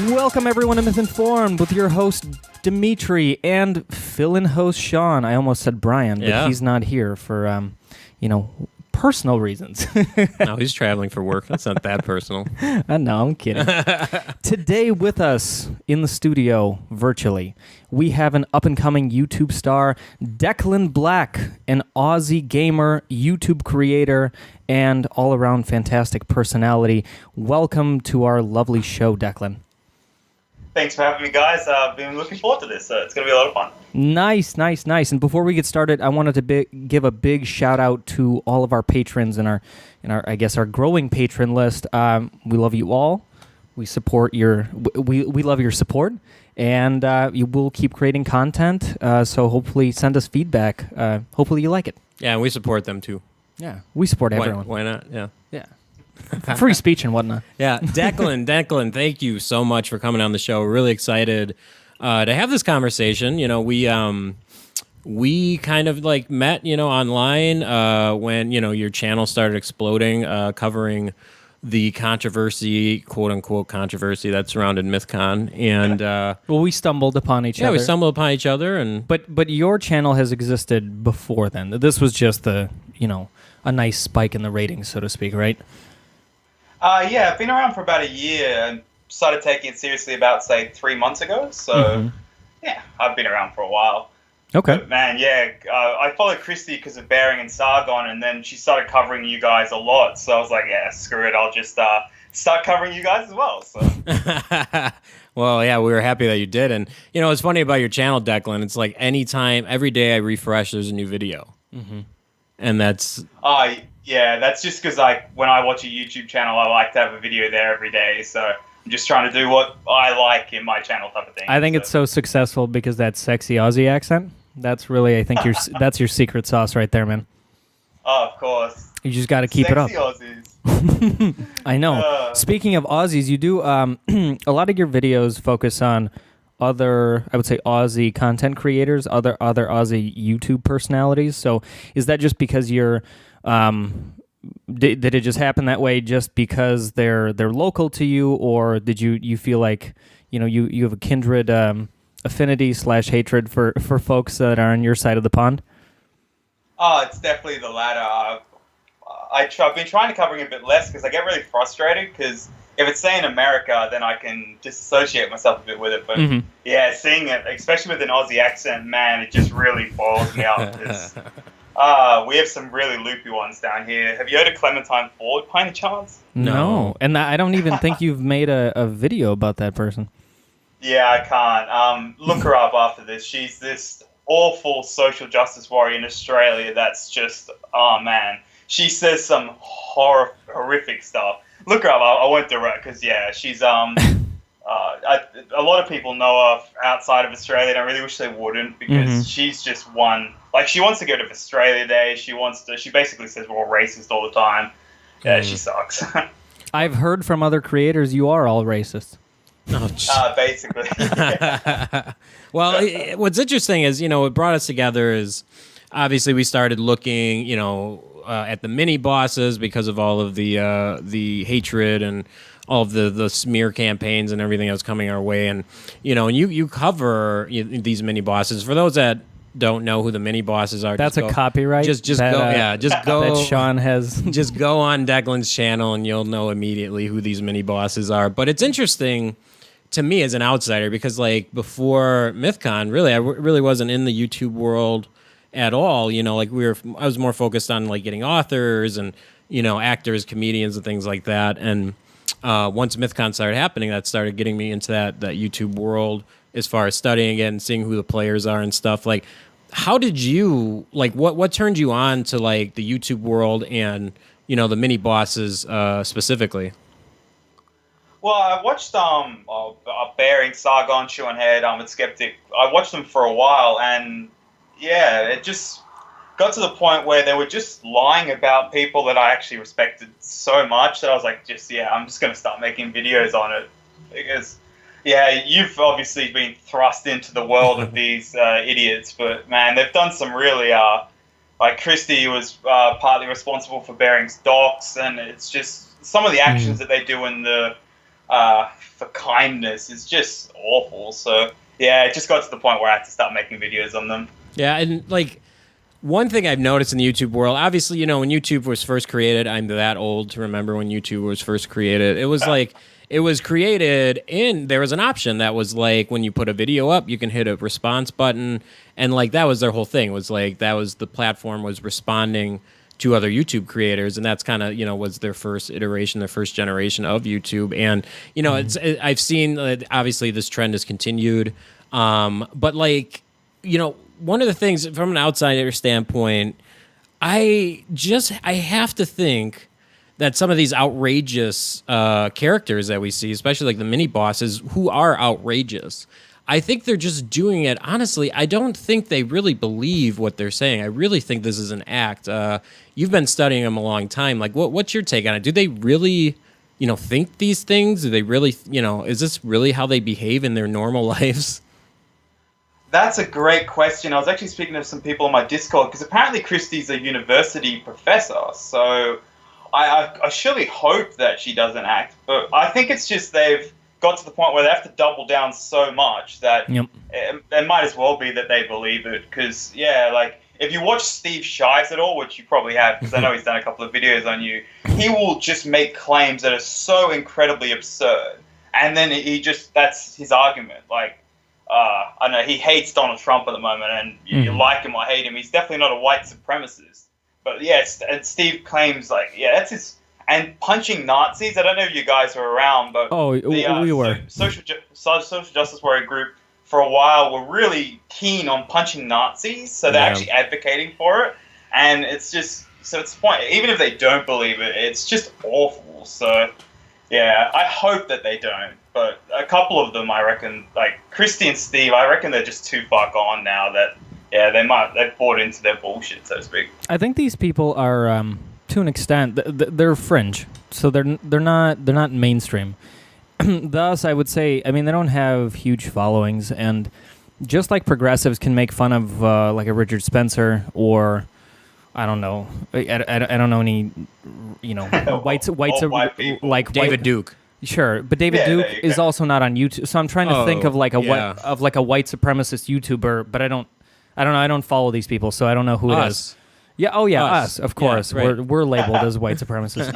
Welcome everyone to Mythinformed with your host Dimitri and fill-in host Sean. I almost said Brian, but he's not here for personal reasons. No, he's traveling for work. That's not that personal. No, I'm kidding. Today with us in the studio, virtually, we have an up-and-coming YouTube star, Declan Black, an Aussie gamer, YouTube creator, and all-around fantastic personality. Welcome to our lovely show, Declan. Thanks for having me, guys. I've been looking forward to this, so it's going to be a lot of fun. Nice. And before we get started, I wanted to give a big shout out to all of our patrons and our our growing patron list. We love you all. We support we love your support, and you will keep creating content. So hopefully, send us feedback. Hopefully, you like it. Yeah, and we support them too. Yeah, we support everyone. Why not? Yeah. Free speech and whatnot. Yeah, Declan, thank you so much for coming on the show. We're really excited to have this conversation. You know, we kind of like met, online when, your channel started exploding, covering the controversy, quote unquote controversy that surrounded Mythcon. And well, we stumbled upon each other. Yeah, we stumbled upon each other. But your channel has existed before then. This was just a nice spike in the ratings, so to speak, right? Yeah, I've been around for about a year and started taking it seriously about, say, 3 months ago. So, yeah, I've been around for a while. Okay. But, man, I followed Christy because of Bearing and Sargon, and then she started covering you guys a lot. So I was like, yeah, screw it, I'll just start covering you guys as well. So. Well, yeah, we were happy that you did. And, it's funny about your channel, Declan. It's like every day I refresh, there's a new video. Mm-hmm. And that's... Yeah, that's just because when I watch a YouTube channel, I like to have a video there every day. So I'm just trying to do what I like in my channel type of thing. I think it's so successful because that sexy Aussie accent. That's really, I think, that's your secret sauce right there, man. Oh, of course. You just got to keep it up. Aussies. I know. Speaking of Aussies, you do a lot of your videos focus on other, I would say, Aussie content creators, other Aussie YouTube personalities. So is that just because you're... did it just happen that way just because they're local to you, or did you feel like you have a kindred affinity / hatred for folks that are on your side of the pond? Oh, it's definitely the latter. I've been trying to cover it a bit less because I get really frustrated because if it's say in America, then I can disassociate myself a bit with it. But yeah, seeing it, especially with an Aussie accent, man, it just really boils me up because we have some really loopy ones down here. Have you heard of Clementine Ford by any chance? No. And I don't even think you've made a video about that person. Yeah, I can't. Look her up after this. She's this awful social justice warrior in Australia that's just, oh man. She says some horrific stuff. Look her up. I won't do it because, yeah, she's... a lot of people know her outside of Australia, and I really wish they wouldn't because she's just one... Like, she wants to go to Australia Day. She basically says we're all racist all the time. Yeah, she sucks. I've heard from other creators you are all racist. Oh, basically. Well, what's interesting is, what brought us together is obviously we started looking, at the Minibosses because of all of the hatred and all of the smear campaigns and everything that was coming our way. And, you cover these Minibosses. For those that don't know who the Minibosses are, that's a copyright. Just go. That Sean has. Just go on Declan's channel and you'll know immediately who these Minibosses are. But it's interesting to me as an outsider because, like, before Mythcon, really, I really wasn't in the YouTube world at all. I was more focused on like getting authors and actors, comedians, and things like that. And once Mythcon started happening, that started getting me into that YouTube world as far as studying it and seeing who the players are and stuff. Like, how did you what turned you on to like the YouTube world and the Minibosses specifically? Well, I watched Bearing, Sargon, Shoe and Head, and Skeptic. I watched them for a while, and yeah, it just got to the point where they were just lying about people that I actually respected so much that I was like, I'm just going to start making videos on it. Because, yeah, you've obviously been thrust into the world of these idiots, but, man, they've done some really, like, Christy was partly responsible for Bearing's docs, and it's just some of the actions that they do in the for kindness is just awful. So yeah, it just got to the point where I had to start making videos on them. Yeah, and like one thing I've noticed in the YouTube world, obviously, when YouTube was first created, I'm that old to remember when YouTube was first created. It was like it was created and there was an option that was like when you put a video up, you can hit a response button, and like that was their whole thing. Was like that was the platform was responding to other YouTube creators, and that's kind of was their first iteration, their first generation of YouTube. And I've seen obviously this trend has continued, but like one of the things from an outsider standpoint, I have to think that some of these outrageous characters that we see, especially like the mini bosses, who are outrageous, I think they're just doing it. Honestly, I don't think they really believe what they're saying. I really think this is an act. You've been studying them a long time. Like, what's your take on it? Do they really, think these things? Do they really, is this really how they behave in their normal lives? That's a great question. I was actually speaking to some people on my Discord because apparently Christie's a university professor. So I surely hope that she doesn't act. But I think it's just they've got to the point where they have to double down so much that it might as well be that they believe it. Because, yeah, like if you watch Steve Shibez at all, which you probably have because I know he's done a couple of videos on you, he will just make claims that are so incredibly absurd. And then that's his argument. Like, I know he hates Donald Trump at the moment, and you like him or hate him. He's definitely not a white supremacist. But yes, and Steve claims that's his. And punching Nazis. I don't know if you guys were around, but we were. Social justice warrior group for a while were really keen on punching Nazis, so they're actually advocating for it. And it's just it's the point. Even if they don't believe it, it's just awful. So yeah, I hope that they don't. But a couple of them, I reckon, like Christy and Steve, I reckon they're just too far gone now that, they've bought into their bullshit, so to speak. I think these people are, to an extent, they're fringe, so they're not mainstream. Thus, I would say, I mean, they don't have huge followings, and just like progressives can make fun of like a Richard Spencer or I don't know, I don't know any, whites like David Duke. Sure, but David Duke is also not on YouTube, so I'm trying to think of like a white supremacist YouTuber, but I don't follow these people, so I don't know who it is. Yeah, us, of course. Yeah, right. We're labeled as white supremacists.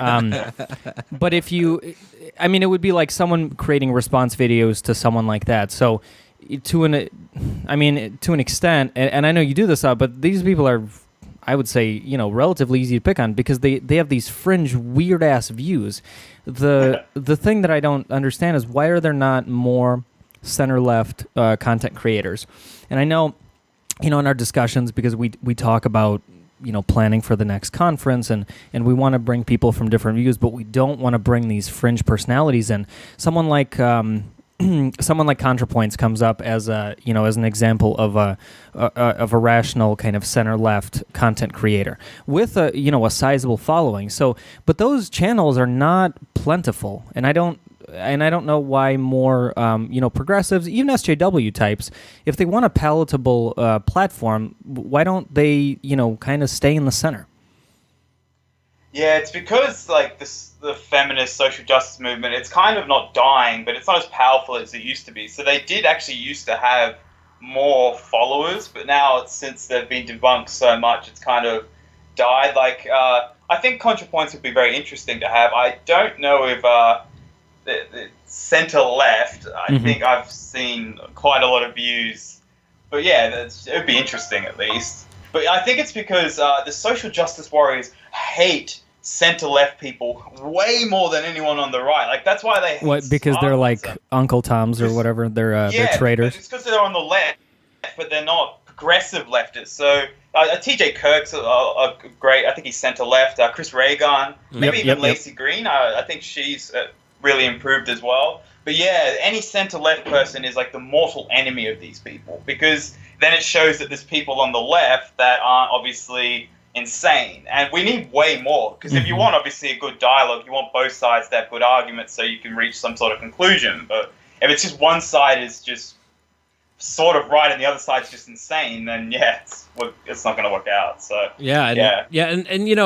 But if it would be like someone creating response videos to someone like that. So to an extent, and I know you do this, but these people are, I would say, relatively easy to pick on because they have these fringe, weird ass views. The thing that I don't understand is why are there not more center left content creators? And I know, in our discussions, because we talk about planning for the next conference, and we want to bring people from different views, but we don't want to bring these fringe personalities in. Someone like ContraPoints comes up as as an example of a rational kind of center left content creator with a sizable following. So, but those channels are not plentiful, and I don't know why more progressives, even SJW types, if they want a palatable platform, why don't they kind of stay in the center? Yeah, it's because the feminist social justice movement, it's kind of not dying, but it's not as powerful as it used to be. So they did actually used to have more followers, but now since they've been debunked so much, it's kind of died. I think ContraPoints would be very interesting to have. I don't know if the center left. I think I've seen quite a lot of views, but yeah, it would be interesting at least. But I think it's because the social justice warriors hate center-left people way more than anyone on the right. Like, that's why they hate what, because they're like Uncle Toms or whatever. They're traitors. It's because they're on the left, but they're not progressive leftists. So TJ Kirk's a great, I think he's center-left. Chris Reagan, maybe even Lacey Green. I think she's really improved as well. But yeah, any center-left person is like the mortal enemy of these people, because then it shows that there's people on the left that aren't obviously insane, and we need way more, because if you want obviously a good dialogue, you want both sides to have good arguments so you can reach some sort of conclusion. But if it's just one side is just sort of right and the other side's just insane, then it's not going to work out. So and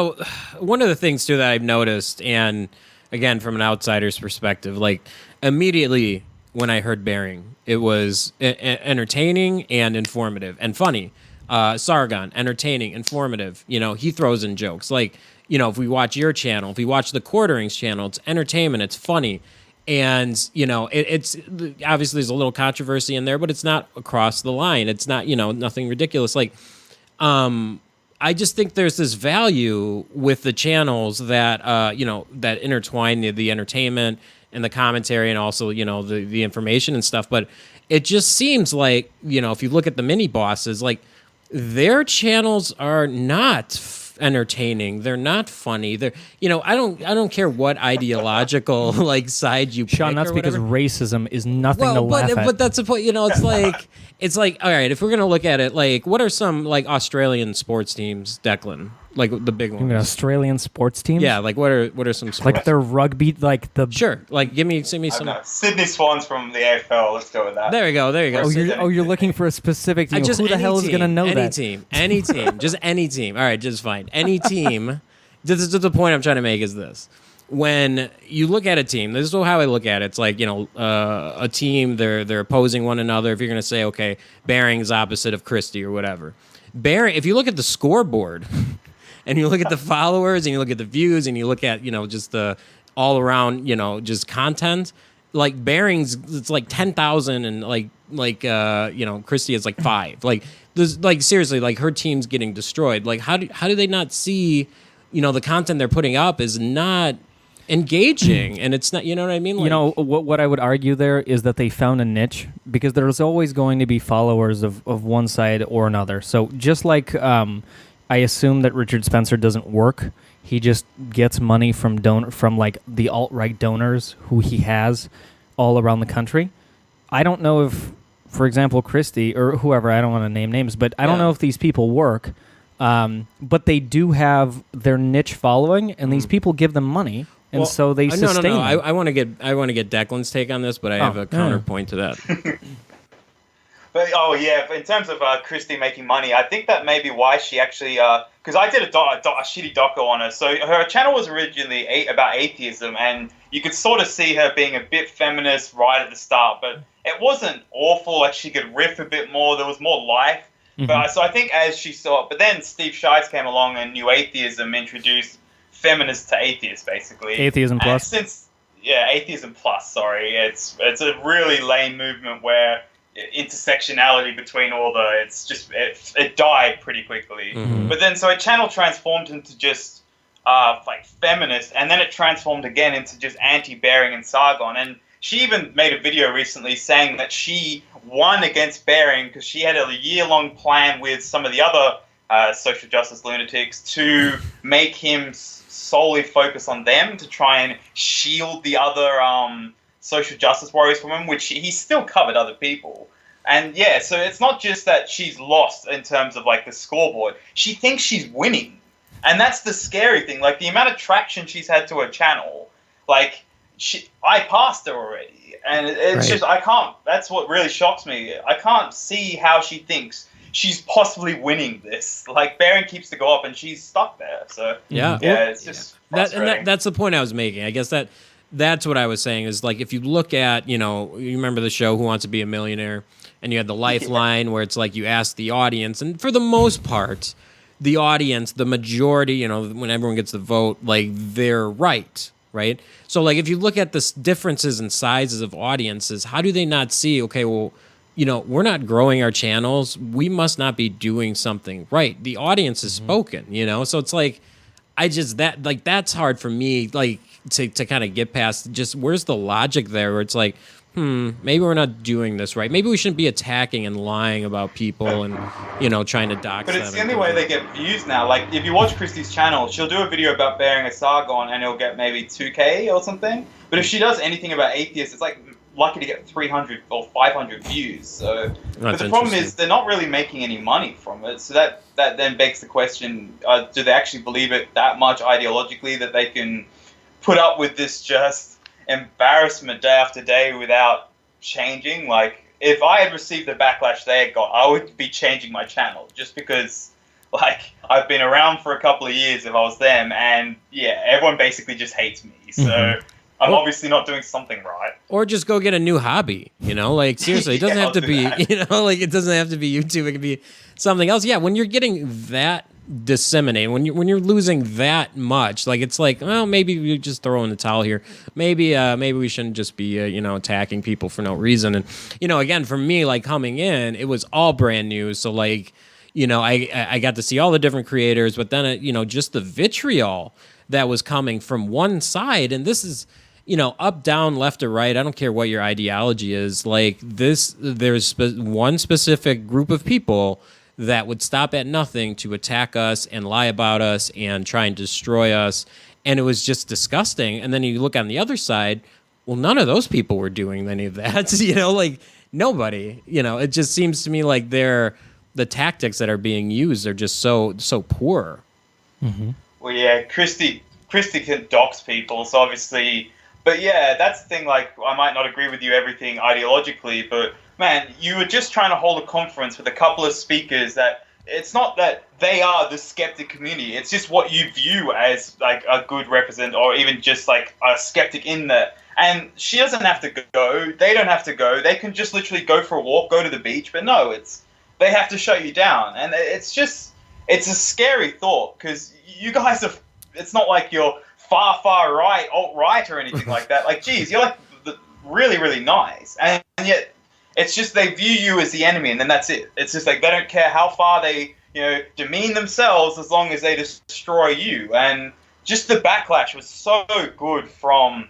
one of the things too that I've noticed, and again, from an outsider's perspective, like immediately when I heard Bearing, it was entertaining and informative and funny. Sargon, entertaining, informative. You know, he throws in jokes. Like, you know, if we watch your channel, if we watch the Quarterings channel, it's entertainment, it's funny. And, you know, it's obviously there's a little controversy in there, but it's not across the line. It's not, you know, nothing ridiculous. Like, I just think there's this value with the channels that, you know, that intertwine the entertainment and the commentary and also, you know, the information and stuff. But it just seems like, you know, if you look at the Minibosses, like their channels are not entertaining. They're not funny. They're, you know, I don't care what ideological like side you Sean, pick that's or because whatever. racism is nothing to laugh at. But that's the point. You know, it's like all right. If we're gonna look at it, like, what are some like Australian sports teams, Declan? Like the big You mean ones. Australian sports teams? Yeah, like what are some sports? Like their rugby, like the. Sure. Like send me some. Sydney Swans from the AFL. Let's go with that. There we go. You're looking for a specific team. Just Who the any hell is team, going to know any that? Any team, just any team. All right, just fine. Any team. This is the point I'm trying to make is this. When you look at a team, this is how I look at it. It's like, you know, a team, they're opposing one another. If you're going to say, okay, Bearing is opposite of Christie or whatever. Bearing, if you look at the scoreboard and you look at the followers and you look at the views and you look at, you know, just the all around, you know, just content, like Bearing's, it's like 10,000 and you know, Christie is like 5. Like, there's like, seriously, like her team's getting destroyed. Like, how do they not see, you know, the content they're putting up is not engaging and it's not, you know what I mean? Like, You know, what I would argue there is that they found a niche because there's always going to be followers of one side or another. So just like I assume that Richard Spencer doesn't work, he just gets money from like the alt-right donors who he has all around the country. I don't know if, for example, Christie or whoever, I don't want to name names, but I don't know if these people work, but they do have their niche following, and these people give them money. And so they sustain. No. I want to get Declan's take on this, but I have a counterpoint to that. But in terms of Christie making money, I think that may be why she actually, because I did a shitty doco on her. So her channel was originally about atheism, and you could sort of see her being a bit feminist right at the start, but it wasn't awful. Like, she could riff a bit more. There was more life. Mm-hmm. But so I think as she saw it, but then Steve Shibez came along and New Atheism introduced feminist to atheist, basically. Atheism plus. Atheism plus. Sorry, it's a really lame movement where intersectionality between all it died pretty quickly. Mm-hmm. But then so a channel transformed into just like feminist, and then it transformed again into just anti-Bearing and Sargon. And she even made a video recently saying that she won against Bearing because she had a year-long plan with some of the other social justice lunatics to make him solely focus on them to try and shield the other social justice warriors from him, which he still covered other people. And yeah, so it's not just that she's lost in terms of like the scoreboard. She thinks she's winning. And that's the scary thing. Like, the amount of traction she's had to her channel, like, I passed her already. And it's just, I can't, that's what really shocks me. I can't see how she thinks she's possibly winning this. Like, Bearing keeps to go up and she's stuck there. So it's just frustrating. That's the point I was making. I guess that's what I was saying is, like, if you look at, you know, you remember the show Who Wants to Be a Millionaire, and you had the Lifeline where it's like you ask the audience, and for the most part, the audience, the majority, you know, when everyone gets the vote, like, they're right? So, like, if you look at the differences in sizes of audiences, how do they not see, okay, well, you know, we're not growing our channels, we must not be doing something right. The audience has spoken, you know? So it's like, that's hard for me, like, to kind of get past. Just where's the logic there where it's like, maybe we're not doing this right. Maybe we shouldn't be attacking and lying about people and, you know, trying to dox them. But it's the only way they get views now. Like, if you watch Christie's channel, she'll do a video about Bearing a Sargon and it'll get maybe 2K or something. But if she does anything about atheists, it's like lucky to get 300 or 500 views. So, but the problem is they're not really making any money from it. So that then begs the question, do they actually believe it that much ideologically that they can put up with this just embarrassment day after day without changing? Like, if I had received the backlash they had got, I would be changing my channel just because, like I've been around for a couple of years if I was them, and yeah, everyone basically just hates me. So I'm obviously not doing something right. Or just go get a new hobby, like seriously, it doesn't have to be, like it doesn't have to be YouTube. It can be something else. Yeah, when you're getting that disseminated, when you're losing that much, like it's like, well, maybe we just throw in the towel here. Maybe we shouldn't just be attacking people for no reason. And again, for me, like coming in, it was all brand new, so like I got to see all the different creators, but then just the vitriol that was coming from one side, and this is up, down, left, or right. I don't care what your ideology is. Like this, there's one specific group of people that would stop at nothing to attack us and lie about us and try and destroy us. And it was just disgusting. And then you look on the other side, well, none of those people were doing any of that. Like nobody, it just seems to me like the tactics that are being used are just so poor. Mm-hmm. Well, yeah, Christy can dox people, so obviously, but yeah, that's the thing, like, I might not agree with you everything ideologically, but man, you were just trying to hold a conference with a couple of speakers that it's not that they are the skeptic community, it's just what you view as like a good represent, or even just like a skeptic in that. And she doesn't have to go, they don't have to go, they can just literally go for a walk, go to the beach, but no, they have to shut you down. And it's a scary thought, because you guys are, it's not like you're far right, alt-right or anything like that. Like, geez, you're like really, really nice. And yet it's just they view you as the enemy, and then that's it. It's just like they don't care how far they, demean themselves as long as they destroy you. And just the backlash was so good from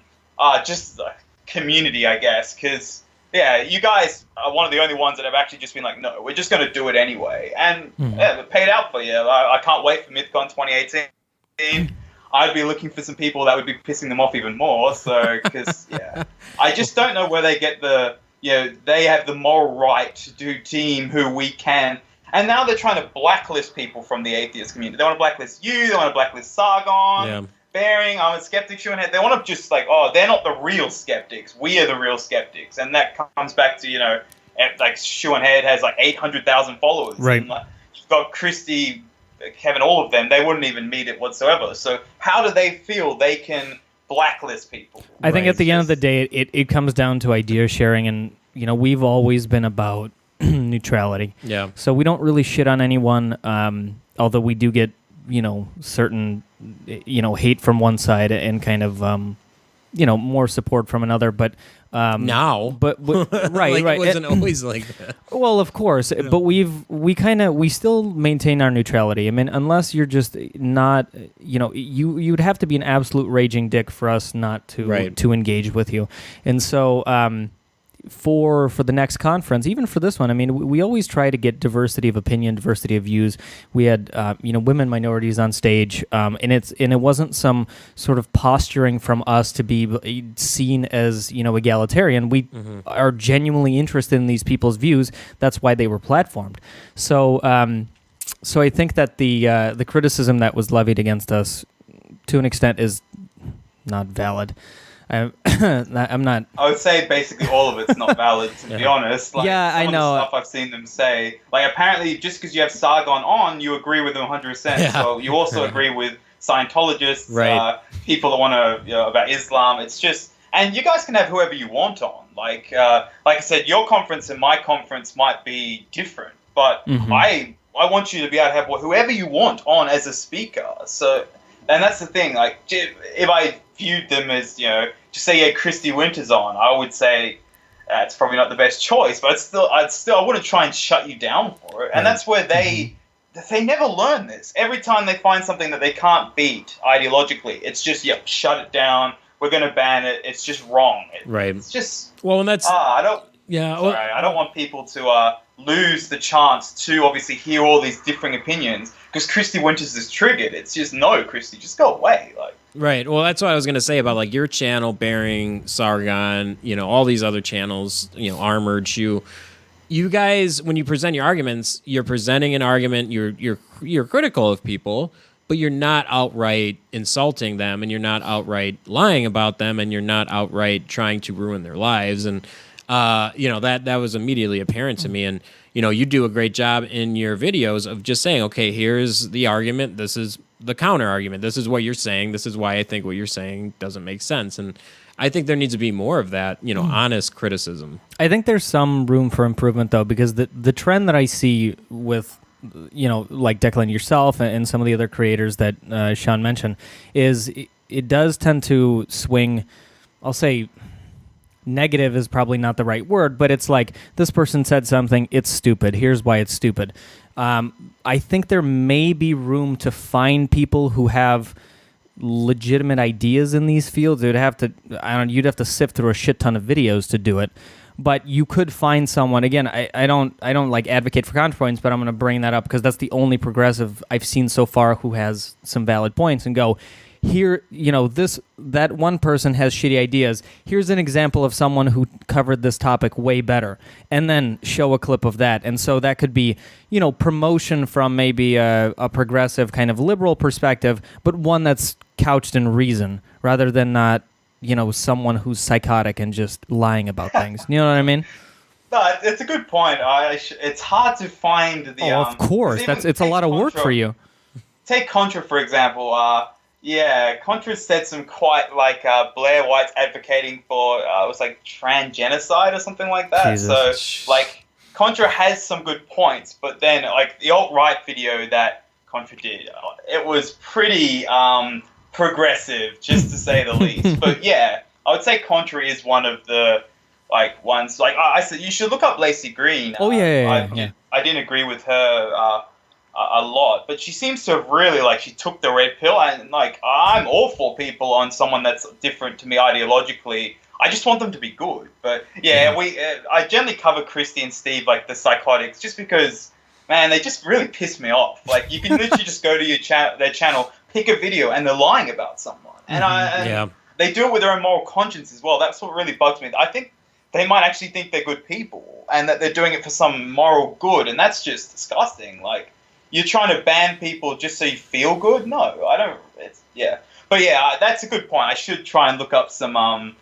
just the community, I guess, because yeah, you guys are one of the only ones that have actually just been like, no, we're just going to do it anyway. And yeah, it paid out for you. I can't wait for Mythcon 2018. I'd be looking for some people that would be pissing them off even more. So, because, yeah, I just don't know where they get they have the moral right to deem who we can. And now they're trying to blacklist people from the atheist community. They want to blacklist you. They want to blacklist Sargon. Bearing, I'm a skeptic, Shoe and Head. They want to just like, oh, they're not the real skeptics. We are the real skeptics. And that comes back to, like Shoe and Head has like 800,000 followers. Right. And, like, you've got Christy, Kevin, all of them. They wouldn't even meet it whatsoever. So how do they feel they can blacklist people? I think at the end of the day, it comes down to idea sharing. And, we've always been about neutrality. Yeah. So we don't really shit on anyone, although we do get, certain, hate from one side and kind of, more support from another. But now, but right, like right, it wasn't always like that. Well, of course, but we still maintain our neutrality. I mean, unless you're just not, you'd have to be an absolute raging dick for us not to engage with you, and so. For the next conference, even for this one, I mean, we always try to get diversity of opinion, diversity of views. We had, women minorities on stage, and it wasn't some sort of posturing from us to be seen as, egalitarian. We are genuinely interested in these people's views. That's why they were platformed. So, so I think that the criticism that was levied against us, to an extent, is not valid. I'm not. I would say basically all of it's not valid, to be honest. Like, yeah, I know. The stuff I've seen them say, like apparently, just because you have Sargon on, you agree with them 100%. Yeah. So you also agree with Scientologists, people that want to about Islam. It's just, and you guys can have whoever you want on. Like I said, your conference and my conference might be different, but I want you to be able to have whoever you want on as a speaker. So, and that's the thing. Like, if I viewed them as, just say Christy Winter's on, I would say it's probably not the best choice, but I wouldn't try and shut you down for it. And that's where they never learn this. Every time they find something that they can't beat ideologically, it's just, shut it down. We're going to ban it. It's just wrong. It's just, and that's, I don't want people to lose the chance to obviously hear all these differing opinions because Christy Winters is triggered. It's just, no, Christy, just go away. Like, right. Well, that's what I was going to say about like your channel, Bearing, Sargon, all these other channels, Armored Shoe. You guys, when you present your arguments, you're presenting an argument. You're critical of people, but you're not outright insulting them, and you're not outright lying about them, and you're not outright trying to ruin their lives. And that was immediately apparent to me. And you do a great job in your videos of just saying, okay, here's the argument, this is the counter argument, this is what you're saying, this is why I think what you're saying doesn't make sense. And I think there needs to be more of that, honest criticism. I think there's some room for improvement, though, because the trend that I see with, like Declan, yourself, and some of the other creators that Sean mentioned, is it does tend to swing, I'll say, negative is probably not the right word, but it's like, this person said something, it's stupid, here's why it's stupid. I think there may be room to find people who have legitimate ideas in these fields. You'd have to sift through a shit ton of videos to do it, but you could find someone. Again, I don't like advocate for counterpoints, but I'm going to bring that up because that's the only progressive I've seen so far who has some valid points, and go, here, that one person has shitty ideas. Here's an example of someone who covered this topic way better, and then show a clip of that. And so that could be, promotion from maybe a progressive kind of liberal perspective, but one that's couched in reason rather than not, someone who's psychotic and just lying about things. You know what I mean? No, it's a good point. It's hard to find the. Of course, it's a lot of work for you. Take Contra, for example. Contra said some quite Blair White's advocating for it was like transgenocide or something like that. Jesus. So Contra has some good points, but then the alt-right video that Contra did, it was pretty progressive, just to say the least. But yeah, I would say Contra is one of the ones. I said, you should look up Lacey Green. Oh yeah. I didn't agree with her a lot, but she seems to have really she took the red pill, and I'm all for people on someone that's different to me ideologically. I just want them to be good. But yeah, I generally cover Christy and Steve, the psychotics, just because, man, they just really piss me off. You can literally just go to their channel, pick a video, and they're lying about someone, and they do it with their own moral conscience as well. That's what really bugs me. I think they might actually think they're good people, and that they're doing it for some moral good, and that's just disgusting. You're trying to ban people just so you feel good? No, I don't. But yeah, that's a good point. I should try and look up some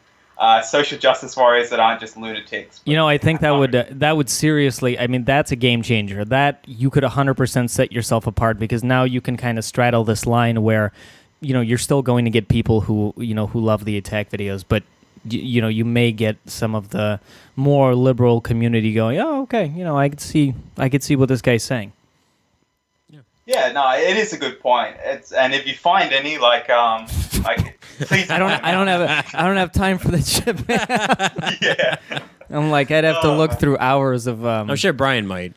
social justice warriors that aren't just lunatics. I think that would seriously. I mean, that's a game changer. That you could 100% set yourself apart, because now you can kind of straddle this line where, you're still going to get people who who love the attack videos, but you may get some of the more liberal community going, oh, okay, I could see what this guy's saying. Yeah, no, it is a good point. And if you find any please. I don't have time for that shit, man. Yeah. I'm I'd have to look through hours of. I'm sure Brian might.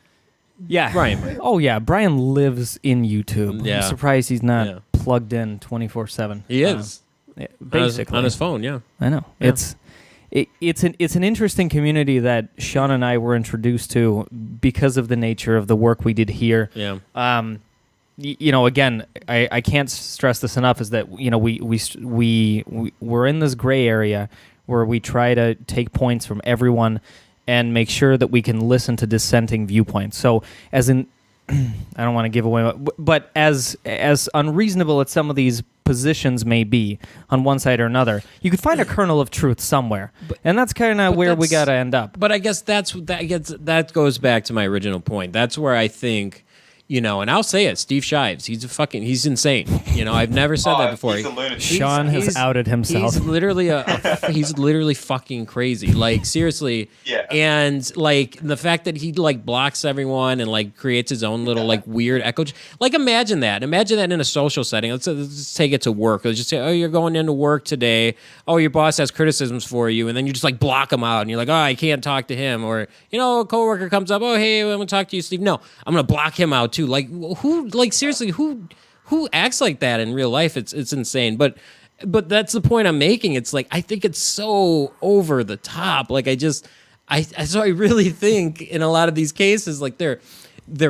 Yeah, Brian might. Oh yeah, Brian lives in YouTube. Yeah. I'm surprised he's not plugged in 24/7. He is. Basically on his phone. Yeah. I know. Yeah. It's an interesting community that Sean and I were introduced to because of the nature of the work we did here. Yeah. Again, I can't stress this enough, is that we're in this gray area where we try to take points from everyone and make sure that we can listen to dissenting viewpoints. So, as in, I don't want to give away, but as unreasonable as some of these positions may be on one side or another, you could find a kernel of truth somewhere, and that's kind of where we got to end up. But I guess that goes back to my original point. That's where I think. And I'll say it, Steve Shibez, he's insane. I've never said that before. He's a lunatic. Sean has outed himself. He's literally he's literally fucking crazy. Seriously. Yeah. And the fact that he blocks everyone and creates his own little weird echo. Imagine that. Imagine that in a social setting. Let's take it to work. Let's just say, oh, you're going into work today. Oh, your boss has criticisms for you, and then you just block him out, and you're like, oh, I can't talk to him. Or a coworker comes up, oh, hey, I'm gonna talk to you, Steve. No, I'm gonna block him out too. Seriously, who acts like that in real life? It's insane. But that's the point I'm making. It's I think it's so over the top. So I really think in a lot of these cases, they're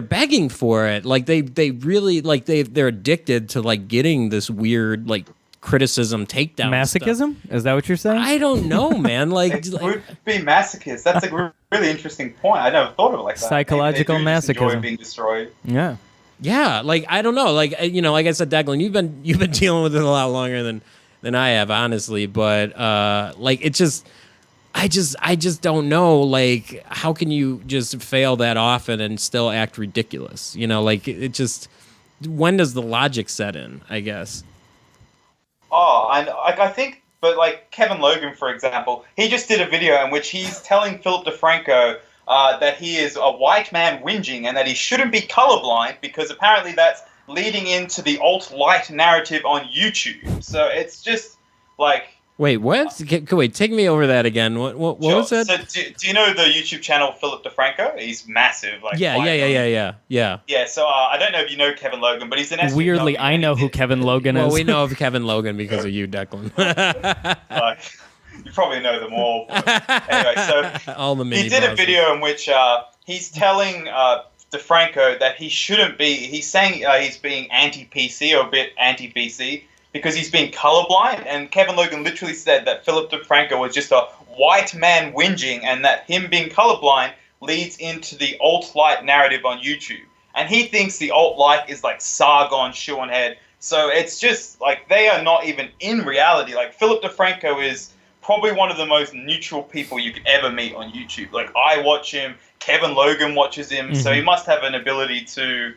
begging for it. They really they're addicted to getting this weird criticism takedown. Masochism? Stuff. Is that what you're saying? I don't know, man. It would be masochist. That's a really interesting point. I never thought of it like that. Psychological they do just enjoy masochism. being destroyed. Yeah. Yeah, I don't know. Like I said, Declan, you've been dealing with it a lot longer than I have, honestly. But it's just I just don't know. Like, how can you just fail that often and still act ridiculous? You know, like it just. When does the logic set in? I guess. Oh, and I think, but like Kevin Logan, for example, he just did a video in which he's telling Philip DeFranco that he is a white man whinging and that he shouldn't be colorblind because apparently that's leading into the alt-light narrative on YouTube. So it's just like... Wait, what? Wait, take me over that again. What sure. was that? So do you know the YouTube channel Philip DeFranco? He's massive. Like Yeah. Yeah, so I don't know if you know Kevin Logan, but he's an SJW. Weirdly, I know who Kevin Logan is. Well, we know of Kevin Logan because of you, Declan. You probably know them all. Anyway, so all the he did a video in which he's telling DeFranco that he shouldn't be. He's saying he's being anti-PC or a bit anti-PC because he's being colorblind. And Kevin Logan literally said that Philip DeFranco was just a white man whinging, and that him being colorblind leads into the alt-light narrative on YouTube. And he thinks the alt-light is like Sargon, Shoehead. So it's just like they are not even in reality. Like Philip DeFranco is probably one of the most neutral people you could ever meet on YouTube. Like I watch him, Kevin Logan watches him, so he must have an ability to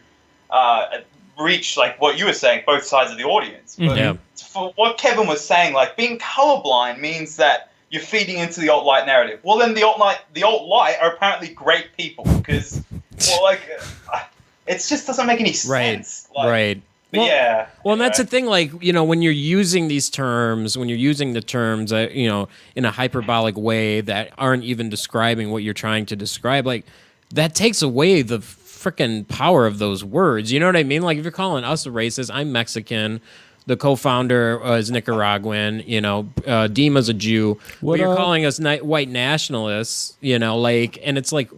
reach, like what you were saying, both sides of the audience. But for what Kevin was saying, like being colorblind means that you're feeding into the alt-light narrative. Well, then the alt-light are apparently great people because, well, like it just doesn't make any sense. Right. But yeah. Well, and that's the thing, like, you know, when you're using these terms, when you're using the terms, you know, in a hyperbolic way that aren't even describing what you're trying to describe, like, that takes away the freaking power of those words. You know what I mean? Like, if you're calling us a racist, I'm Mexican, the co-founder is Nicaraguan, you know, Dima's a Jew, but you're calling us white nationalists, you know, like, and it's like,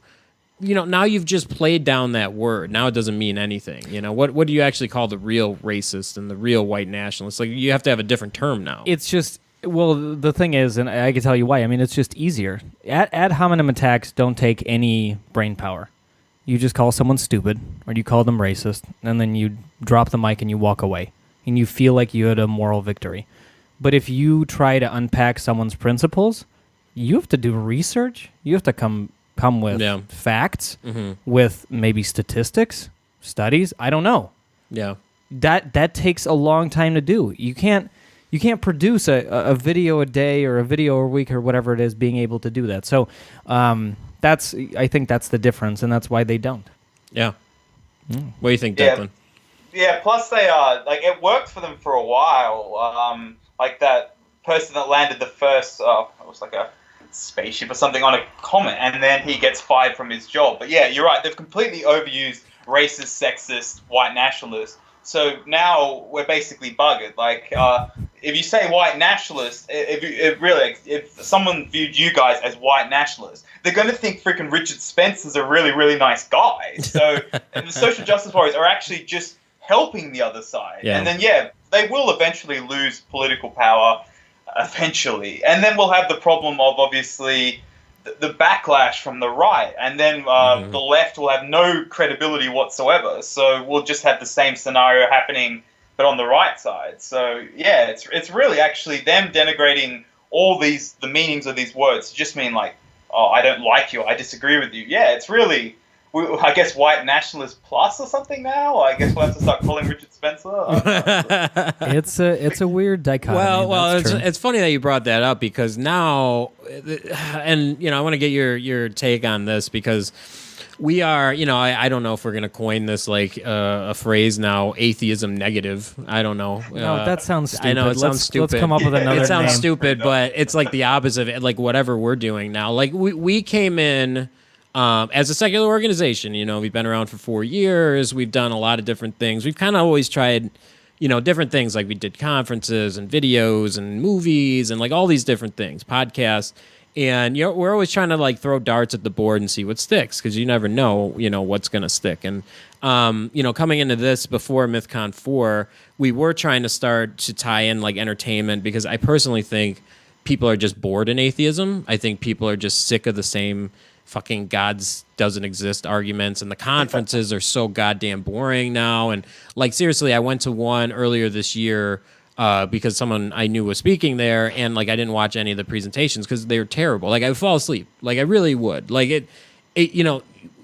you know, now you've just played down that word. Now it doesn't mean anything. You know, what do you actually call the real racist and the real white nationalist? Like, you have to have a different term now. It's just, well, the thing is, and I can tell you why. I mean, it's just easier. Ad hominem attacks don't take any brain power. You just call someone stupid, or you call them racist, and then you drop the mic and you walk away, and you feel like you had a moral victory. But if you try to unpack someone's principles, you have to do research. You have to come with facts, with maybe statistics, studies. I don't know. Yeah, that takes a long time to do. You can't produce a video a day or a video a week or whatever it is being able to do that. So I think that's the difference, and that's why they don't. Yeah. What do you think, Declan? Yeah. Plus, they like it worked for them for a while. Like that person that landed the first, it was like a spaceship or something on a comet, and then he gets fired from his job. But yeah, you're right, they've completely overused racist, sexist, white nationalist. So now we're basically buggered. Like if you say white nationalist, if someone viewed you guys as white nationalists, they're going to think freaking Richard Spencer's a really, really nice guy. So the social justice warriors are actually just helping the other side. And then they will eventually lose political power eventually, and then we'll have the problem of obviously the backlash from the right, and then the left will have no credibility whatsoever. So we'll just have the same scenario happening, but on the right side. So yeah, it's really actually them denigrating all the meanings of these words to just mean like, oh, I don't like you, I disagree with you. Yeah, it's really, I guess, white nationalist plus or something now. I guess we'll have to start calling Richard Spencer. It's a weird dichotomy. Well, it's funny that you brought that up because now, and you know, I want to get your take on this because we are, you know, I don't know if we're gonna coin this like a phrase now, atheism negative. I don't know. No, that sounds stupid. I know it sounds stupid. Let's come up with another. It sounds name. stupid, but it's like the opposite of it, like whatever we're doing now. Like we came in. As a secular organization, you know, we've been around for 4 years. We've done a lot of different things. We've kind of always tried, you know, different things. Like we did conferences and videos and movies and like all these different things, podcasts. And you know, we're always trying to like throw darts at the board and see what sticks because you never know, you know, what's going to stick. And, you know, coming into this before Mythcon 4, we were trying to start to tie in like entertainment because I personally think people are just bored in atheism. I think people are just sick of the same fucking gods doesn't exist arguments, and the conferences are so goddamn boring now. And like seriously, I went to one earlier this year because someone I knew was speaking there, and like I didn't watch any of the presentations because they were terrible. Like I would fall asleep. Like I really would. Like it you know.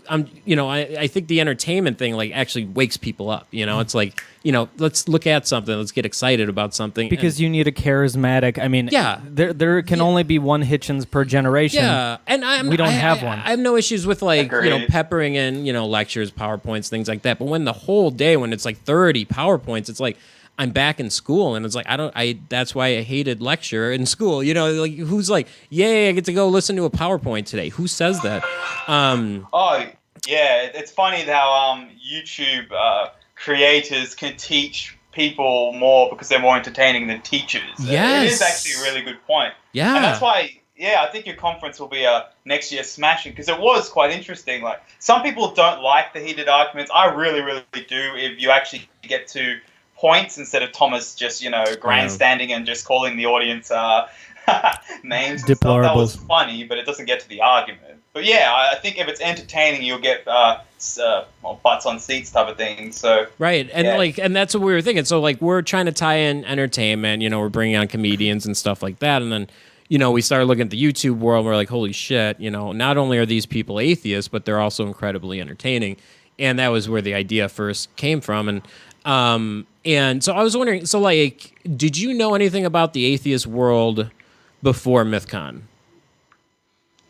I think the entertainment thing like actually wakes people up. It's like, let's look at something, let's get excited about something. Because you need a charismatic. I mean, yeah, there can only be one Hitchens per generation. Yeah, and we don't have one. I have no issues with like Agreed. peppering in lectures, PowerPoints, things like that. But when the whole day, when it's like 30 PowerPoints, it's like I'm back in school, and it's like that's why I hated lecture in school. Like who's like, yay, I get to go listen to a PowerPoint today. Who says that? Oh yeah, it's funny how YouTube creators can teach people more because they're more entertaining than teachers. Yes. It is actually a really good point. Yeah, and that's why. Yeah, I think your conference will be next year smashing because it was quite interesting. Like some people don't like the heated arguments. I really, really do. If you actually get to points instead of Thomas just grandstanding and just calling the audience names and stuff. That was funny, but it doesn't get to the argument. But yeah, I think if it's entertaining, you'll get butts on seats type of thing. So right, and and that's what we were thinking. So like we're trying to tie in entertainment. We're bringing on comedians and stuff like that, and then we started looking at the YouTube world. And we're like, holy shit! Not only are these people atheists, but they're also incredibly entertaining, and that was where the idea first came from. And so I was wondering, so like, did you know anything about the atheist world before Mythcon?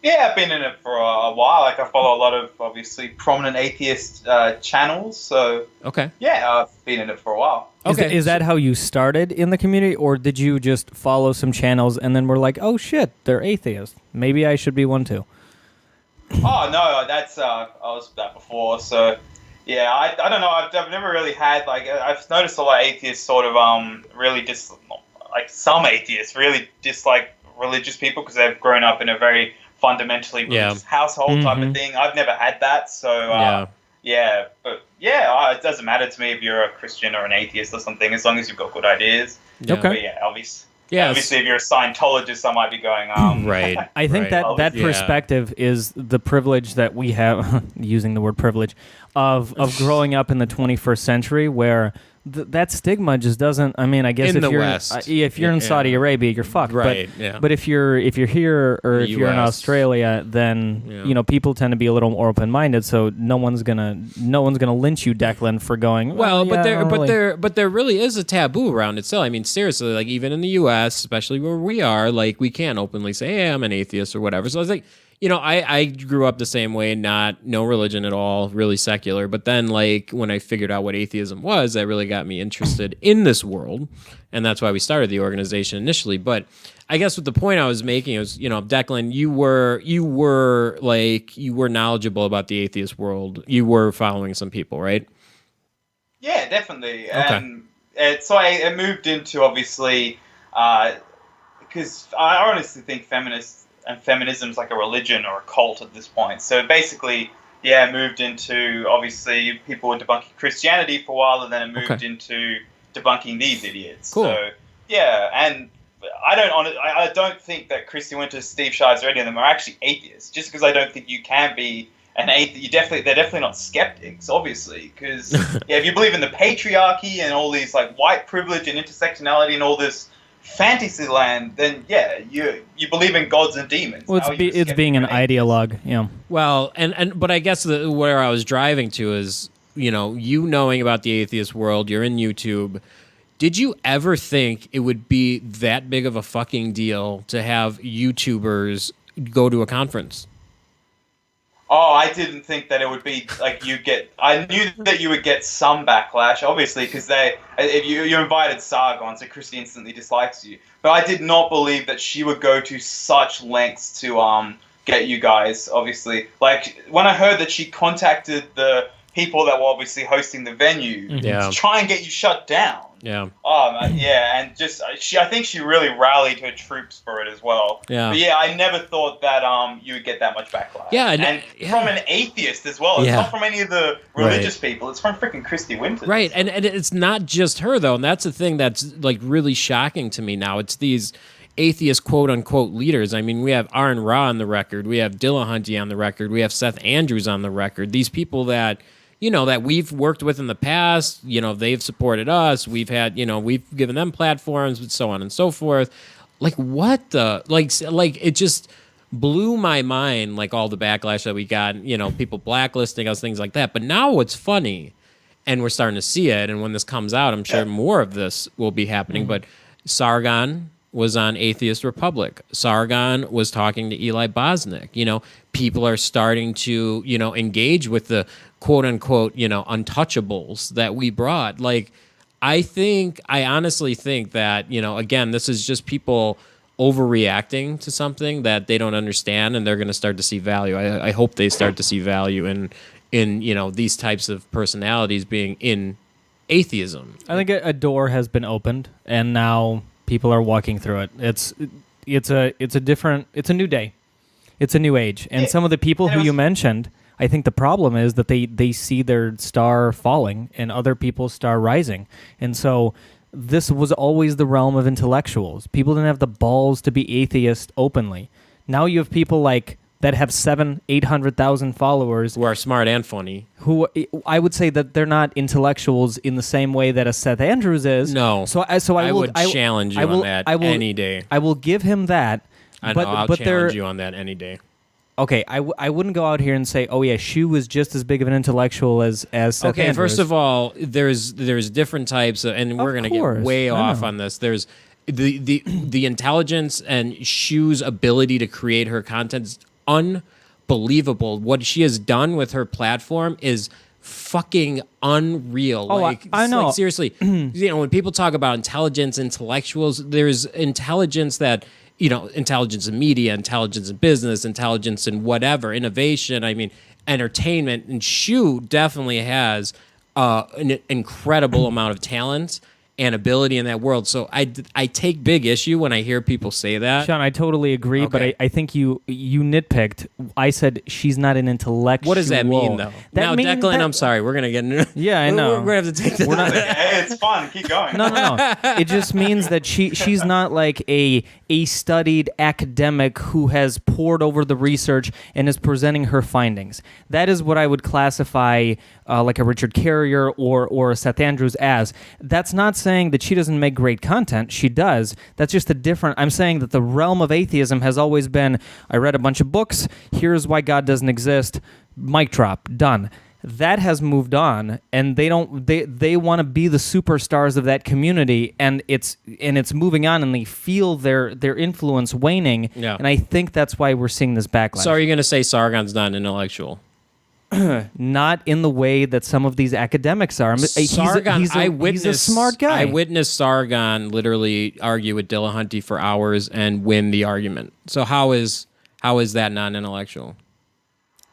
Yeah, I've been in it for a while. Like I follow a lot of obviously prominent atheist channels. So okay, yeah, I've been in it for a while. Okay, is that how you started in the community, or did you just follow some channels and then were like, oh shit, they're atheists? Maybe I should be one too. Oh no, that's I was that before. So yeah, I don't know. I've never really had I've noticed a lot of atheists sort of really just like some atheists really dislike religious people because they've grown up in a very fundamentally religious household type of thing. I've never had that, so it doesn't matter to me if you're a Christian or an atheist or something, as long as you've got good ideas. Okay. But yeah, obviously, if you're a Scientologist, I might be going, right. I think that perspective is the privilege that we have, using the word privilege, of growing up in the 21st century, where that stigma just doesn't. I mean, I guess in if the you're West. If you're in Saudi Arabia, you're fucked. Right. But if you're here or if you're in Australia, then people tend to be a little more open minded. So no one's gonna lynch you, Declan, for going. But there really is a taboo around it still. I mean, seriously, like even in the U.S., especially where we are, like we can't openly say, "Hey, I'm an atheist" or whatever. So I was like. I grew up the same way, no religion at all, really secular. But then, like, when I figured out what atheism was, that really got me interested in this world. And that's why we started the organization initially. But I guess what the point I was making was, Declan, you were knowledgeable about the atheist world. You were following some people, right? Yeah, definitely. Okay. So I moved into, obviously, because I honestly think feminism's like a religion or a cult at this point. So basically, I moved into, obviously, people were debunking Christianity for a while, and then I moved into debunking these idiots. Cool. So, yeah, and I don't think that Christy Winters, Steve Shives, or any of them are actually atheists, just because I don't think you can be an atheist. They're definitely not skeptics, obviously, because if you believe in the patriarchy and all these like white privilege and intersectionality and all this fantasy land, then you believe in gods and demons. Well, it's being an ideologue, Well, but I guess where I was driving to is, you knowing about the atheist world, you're in YouTube. Did you ever think it would be that big of a fucking deal to have YouTubers go to a conference? Oh, I didn't think that it would be like I knew that you would get some backlash, obviously, because if you invited Sargon, so Christy instantly dislikes you. But I did not believe that she would go to such lengths to get you guys. Obviously, like when I heard that she contacted the people that were obviously hosting the venue to try and get you shut down. Yeah. And just I think she really rallied her troops for it as well. Yeah. But I never thought that you would get that much backlash. Yeah, and from an atheist as well. It's not from any of the religious people. It's from freaking Christy Winters. Right, and it's not just her though, and that's the thing that's like really shocking to me now. It's these atheist quote unquote leaders. I mean, we have Aaron Ra on the record, we have Dillahunty on the record, we have Seth Andrews on the record. These people that that we've worked with in the past. They've supported us. We've had, we've given them platforms, and so on and so forth. Like, what the, like it just blew my mind, like all the backlash that we got, people blacklisting us, things like that. But now what's funny, and we're starting to see it, and when this comes out, I'm sure more of this will be happening. But Sargon was on Atheist Republic. Sargon was talking to Eli Bosnick. People are starting to, engage with the quote unquote, untouchables that we brought. Like, I honestly think that, again, this is just people overreacting to something that they don't understand, and they're going to start to see value. I hope they start to see value in these types of personalities being in atheism. I think a door has been opened, and now people are walking through it. It's a new day. It's a new age. And some of the people who you mentioned, I think the problem is that they see their star falling and other people's star rising. And so this was always the realm of intellectuals. People didn't have the balls to be atheist openly. Now you have people like that have 700,000-800,000 followers who are smart and funny. Who I would say that they're not intellectuals in the same way that a Seth Andrews is. No. I would challenge you on that any day. I will give him that. I'll challenge you on that any day. Okay, I wouldn't go out here and say, oh yeah, Shu was just as big of an intellectual as Seth Andrews. First of all, there's different types of, and we're going to get way off on this. There's the intelligence and Shu's ability to create her content is unbelievable. What she has done with her platform is fucking unreal. Oh, I know. Like, seriously, when people talk about intelligence, intellectuals, there's intelligence that, intelligence in media, intelligence in business, intelligence in whatever, innovation, entertainment. And Shu definitely has an incredible amount of talent and ability in that world. So I take big issue when I hear people say that. Sean, I totally agree, Okay. but I think you nitpicked. I said she's not an intellectual. What does that mean, though? Now, Declan, I'm sorry. We're going to get into Yeah, I know. We're going to have to take this. Hey, it's fun. Keep going. No. It just means that she's not like a studied academic who has poured over the research and is presenting her findings. That is what I would classify like a Richard Carrier or a Seth Andrews as. That's not saying that she doesn't make great content. She does. That's just a different... I'm saying that the realm of atheism has always been, I read a bunch of books, here's why God doesn't exist, mic drop, done. That has moved on, and they want to be the superstars of that community, and it's moving on, and they feel their influence waning. Yeah. And I think that's why we're seeing this backlash. So are you going to say Sargon's not an intellectual? Not in the way that some of these academics are. Sargon, he's a smart guy. I witnessed Sargon literally argue with Dillahunty for hours and win the argument. So how is that not an intellectual?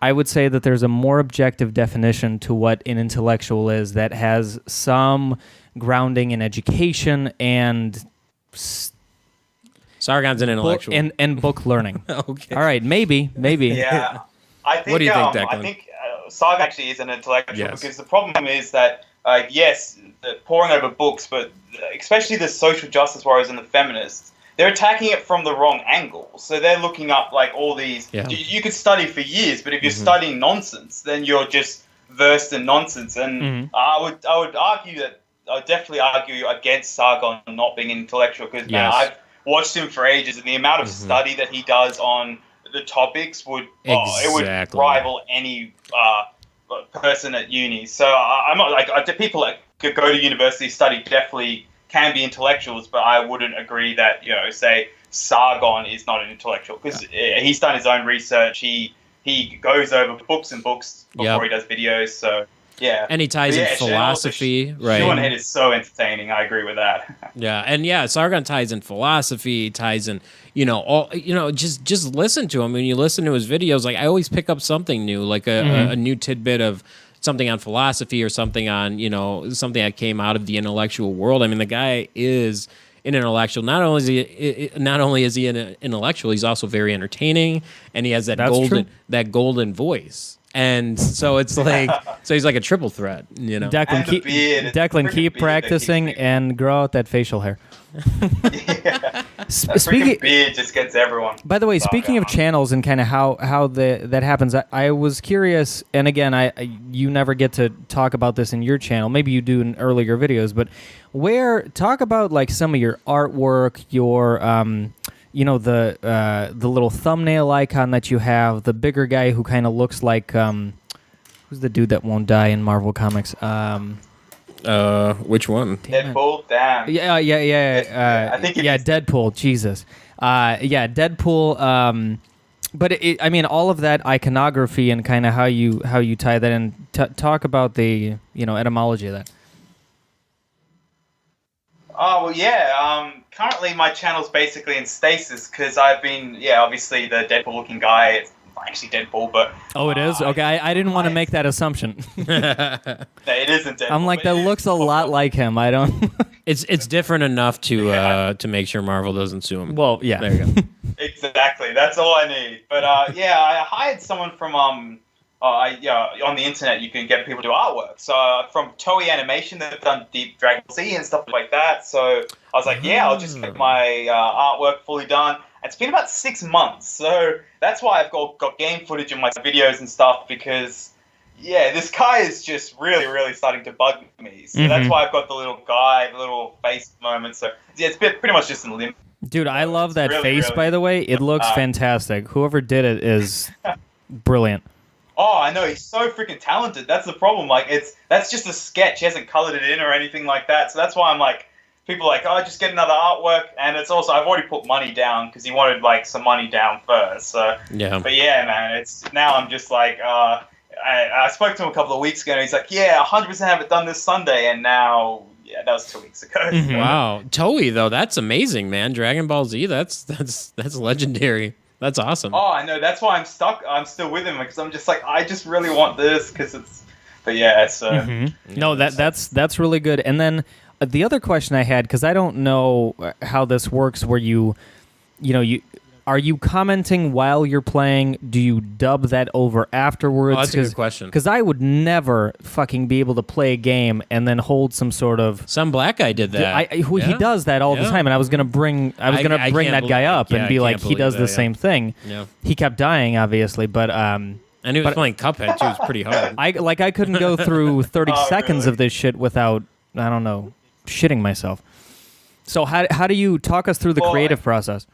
I would say that there's a more objective definition to what an intellectual is that has some grounding in education and Sargon's an intellectual. and book learning. Okay. All right, maybe. Yeah. I think, What do you think, Declan? I think Sargon actually is an intellectual Yes. because the problem is that, yes, the poring over books, but especially the social justice warriors and the feminists, they're attacking it from the wrong angle. So they're looking up like all these... Yeah. You could study for years, but if you're studying nonsense, then you're just versed in nonsense. And I would argue that... I would definitely argue against Sargon not being an intellectual because I've watched him for ages, and the amount of study that he does on the topics would it would rival any person at uni. So I'm not like people that could go to university, study, definitely can be intellectuals, but I wouldn't agree that say Sargon is not an intellectual because he's done his own research. He goes over books and books before he does videos. So. Yeah, and he ties in philosophy, right? Sean Head is so entertaining. I agree with that. Sargon ties in philosophy, ties in, just listen to him. When you listen to his videos, like I always pick up something new, like a new tidbit of something on philosophy or something on, something that came out of the intellectual world. I mean, the guy is an intellectual. Not only is he an intellectual, he's also very entertaining, and he has that golden voice. And so it's like, he's like a triple threat, Declan, keep practicing and grow out that facial hair. That freaking beard just gets everyone. By the way, speaking of channels and kind of how that happens, I was curious, and again, you never get to talk about this in your channel. Maybe you do in earlier videos, but talk about like some of your artwork, your the little thumbnail icon that you have, the bigger guy who kind of looks like who's the dude that won't die in Marvel Comics? Which one? Deadpool. Damn. Yeah. I think Deadpool. Jesus. Deadpool. But I mean, all of that iconography and kind of how you tie that in. Talk about the etymology of that. Oh, well, yeah. Currently, my channel's basically in stasis because I've been, obviously the Deadpool-looking guy. It's not actually Deadpool, but... Oh, it is? Okay, I didn't want to make that assumption. No, it isn't Deadpool. I'm like, that looks a lot like him. I don't... It's different enough to make sure Marvel doesn't sue him. Well, yeah. There you go. Exactly. That's all I need. But, I hired someone from... on the internet, you can get people to do artwork. So from Toei Animation, they've done Deep Dragon Z and stuff like that. So I was like, I'll just get my artwork fully done. It's been about 6 months. So that's why I've got game footage of my videos and stuff because, this guy is just really, really starting to bug me. So that's why I've got the little guy, the little face moment. So it's pretty much just in limbo. Dude, I love that face, by the way. It looks fantastic. Whoever did it is brilliant. Oh, I know, he's so freaking talented. That's the problem. Like, that's just a sketch. He hasn't colored it in or anything like that. So that's why I'm like, people are like, just get another artwork. And it's also, I've already put money down because he wanted like some money down first. So yeah. But yeah, man, now I'm just like, I spoke to him a couple of weeks ago and he's like, 100% have it done this Sunday. And now, that was 2 weeks ago. So. Wow, Toei though, that's amazing, man. Dragon Ball Z, that's legendary. That's awesome. Oh, I know. That's why I'm stuck. I'm still with him because I'm just like, I just really want this because it's. But yeah, so. No, that's really good. And then the other question I had, because I don't know how this works, where you are you commenting while you're playing? Do you dub that over afterwards? Oh, that's a good question. Because I would never fucking be able to play a game and then hold some sort of. Some black guy did that. He does that all the time, and I was gonna bring that guy up and be like, he does the same thing. Yeah. He kept dying, obviously, but and he was playing Cuphead too. It was pretty hard. I couldn't go through 30 seconds of this shit without, I don't know, shitting myself. So how do you talk us through the creative process?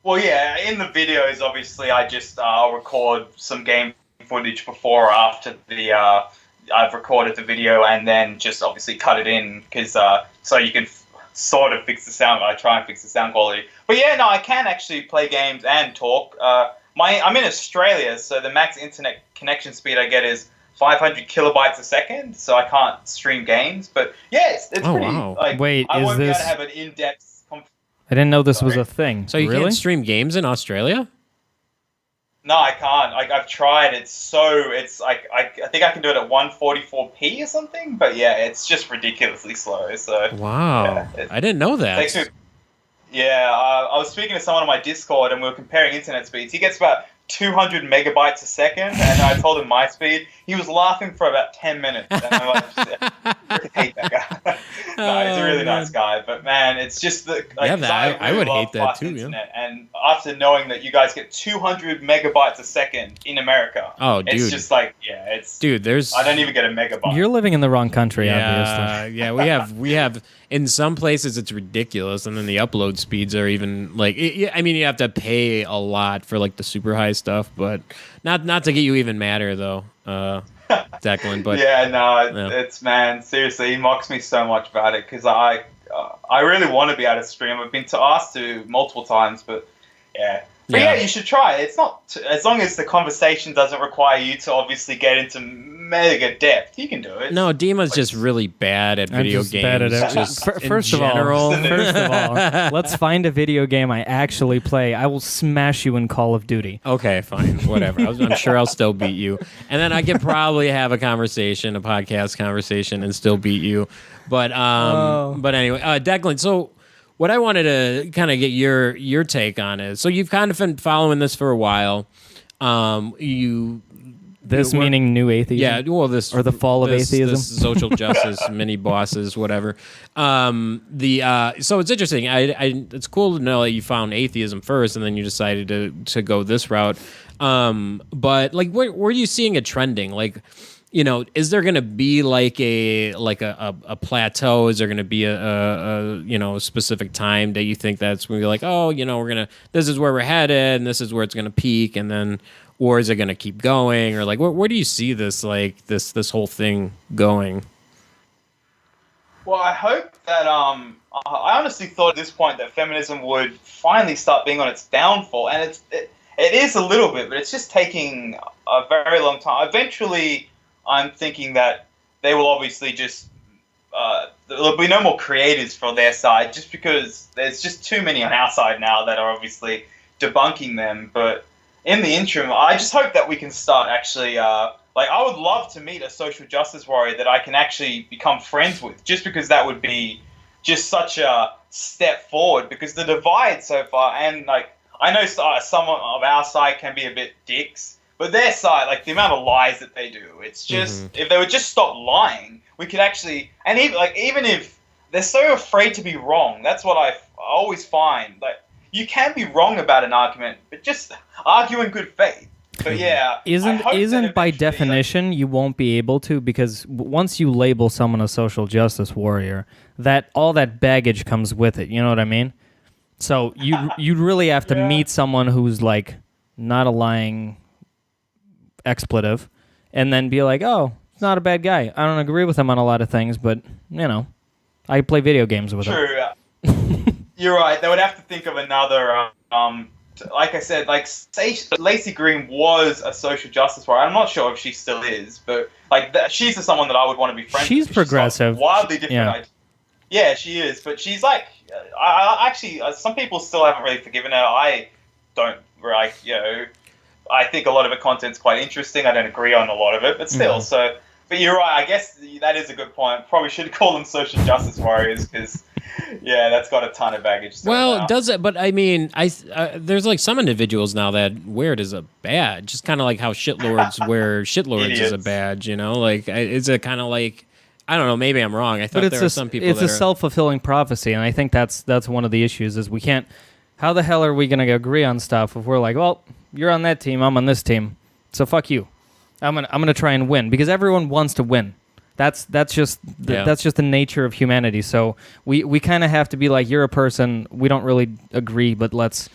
Well, yeah, in the videos, obviously, I just record some game footage before or after I've recorded the video and then just obviously cut it in because so you can sort of fix the sound. I try and fix the sound quality. But yeah, no, I can actually play games and talk. I'm in Australia, so the max internet connection speed I get is 500 kilobytes a second, so I can't stream games. But yeah, it's pretty. Wow. Like, Wait, I won't be able this? to have an in-depth. I didn't know this was a thing. So you really? can't stream games in Australia? No, I can't. I've tried. It's like I think I can do it at 144p or something. But yeah, it's just ridiculously slow. So wow, I didn't know that. I was speaking to someone on my Discord and we were comparing internet speeds. He gets about 200 megabytes a second, and I told him my speed. He was laughing for about 10 minutes. And I'm like, I hate that guy. No, he's a really nice guy, but man, it's just the. Like, I would hate that too. Internet, and after knowing that you guys get 200 megabytes a second in America, it's just like, there's. I don't even get a megabyte. You're living in the wrong country, obviously. Yeah, we have. In some places, it's ridiculous, and then the upload speeds are even like. I mean, you have to pay a lot for like the super high stuff, but not to get you even madder though, Declan. But it's man, seriously, he mocks me so much about it because I really want to be able to stream. I've been asked to multiple times, but yeah. But yeah, you should try. It's not as long as the conversation doesn't require you to obviously get into mega depth. You can do it. No, Dima's just really bad at video games. Bad at it. First of all, let's find a video game I actually play. I will smash you in Call of Duty. Okay, fine, whatever. I'm sure I'll still beat you, and then I could probably have a podcast conversation, and still beat you. But anyway, Declan. So. What I wanted to kind of get your take on is, so you've kind of been following this for a while. You This meaning new atheism? Yeah, well, this or the fall of atheism, this social justice mini bosses, whatever. So it's interesting. It's cool to know that you found atheism first, and then you decided to go this route. But like, where are you seeing it trending? Like, is there going to be like a plateau? Is there going to be a specific time that you think that's when you're like, oh, this is where we're headed, and this is where it's going to peak, and then. Or is it going to keep going? Or like, where do you see this, like this whole thing going? Well, I hope that I honestly thought at this point that feminism would finally start being on its downfall, and it is a little bit, but it's just taking a very long time. Eventually, I'm thinking that they will obviously just there'll be no more creators from their side, just because there's just too many on our side now that are obviously debunking them, but. In the interim, I just hope that we can start actually, I would love to meet a social justice warrior that I can actually become friends with, just because that would be just such a step forward, because the divide so far, and I know some of our side can be a bit dicks, but their side, the amount of lies that they do, it's just, if they would just stop lying, we could actually, and even if they're so afraid to be wrong, that's what I always find, you can be wrong about an argument, but just argue in good faith. But yeah, isn't by definition you won't be able to, because once you label someone a social justice warrior, that all that baggage comes with it. You know what I mean? So you really have to meet someone who's not a lying expletive, and then be like, oh, he's not a bad guy. I don't agree with him on a lot of things, but I play video games with him. True. You're right. They would have to think of another. Like I said, Lacey Green was a social justice warrior. I'm not sure if she still is, but she's someone that I would want to be friends with. She's progressive. She's wildly different. Yeah, she is. But she's I actually, some people still haven't really forgiven her. I don't I think a lot of her content's quite interesting. I don't agree on a lot of it, but still. So, but you're right. I guess that is a good point. Probably should call them social justice warriors, because. Yeah, that's got a ton of baggage. Well, does it? But I mean, there's some individuals now that wear it as a badge, just kind of like how shitlords wear shitlords as a badge. Is it kind of like, I don't know, maybe I'm wrong. I thought there are some people. It's a self-fulfilling prophecy, and I think that's one of the issues. Is we can't. How the hell are we going to agree on stuff if we're like, well, you're on that team, I'm on this team, so fuck you. I'm gonna try and win, because everyone wants to win. That's just the nature of humanity. So we kind of have to be like, you're a person, we don't really agree, but let's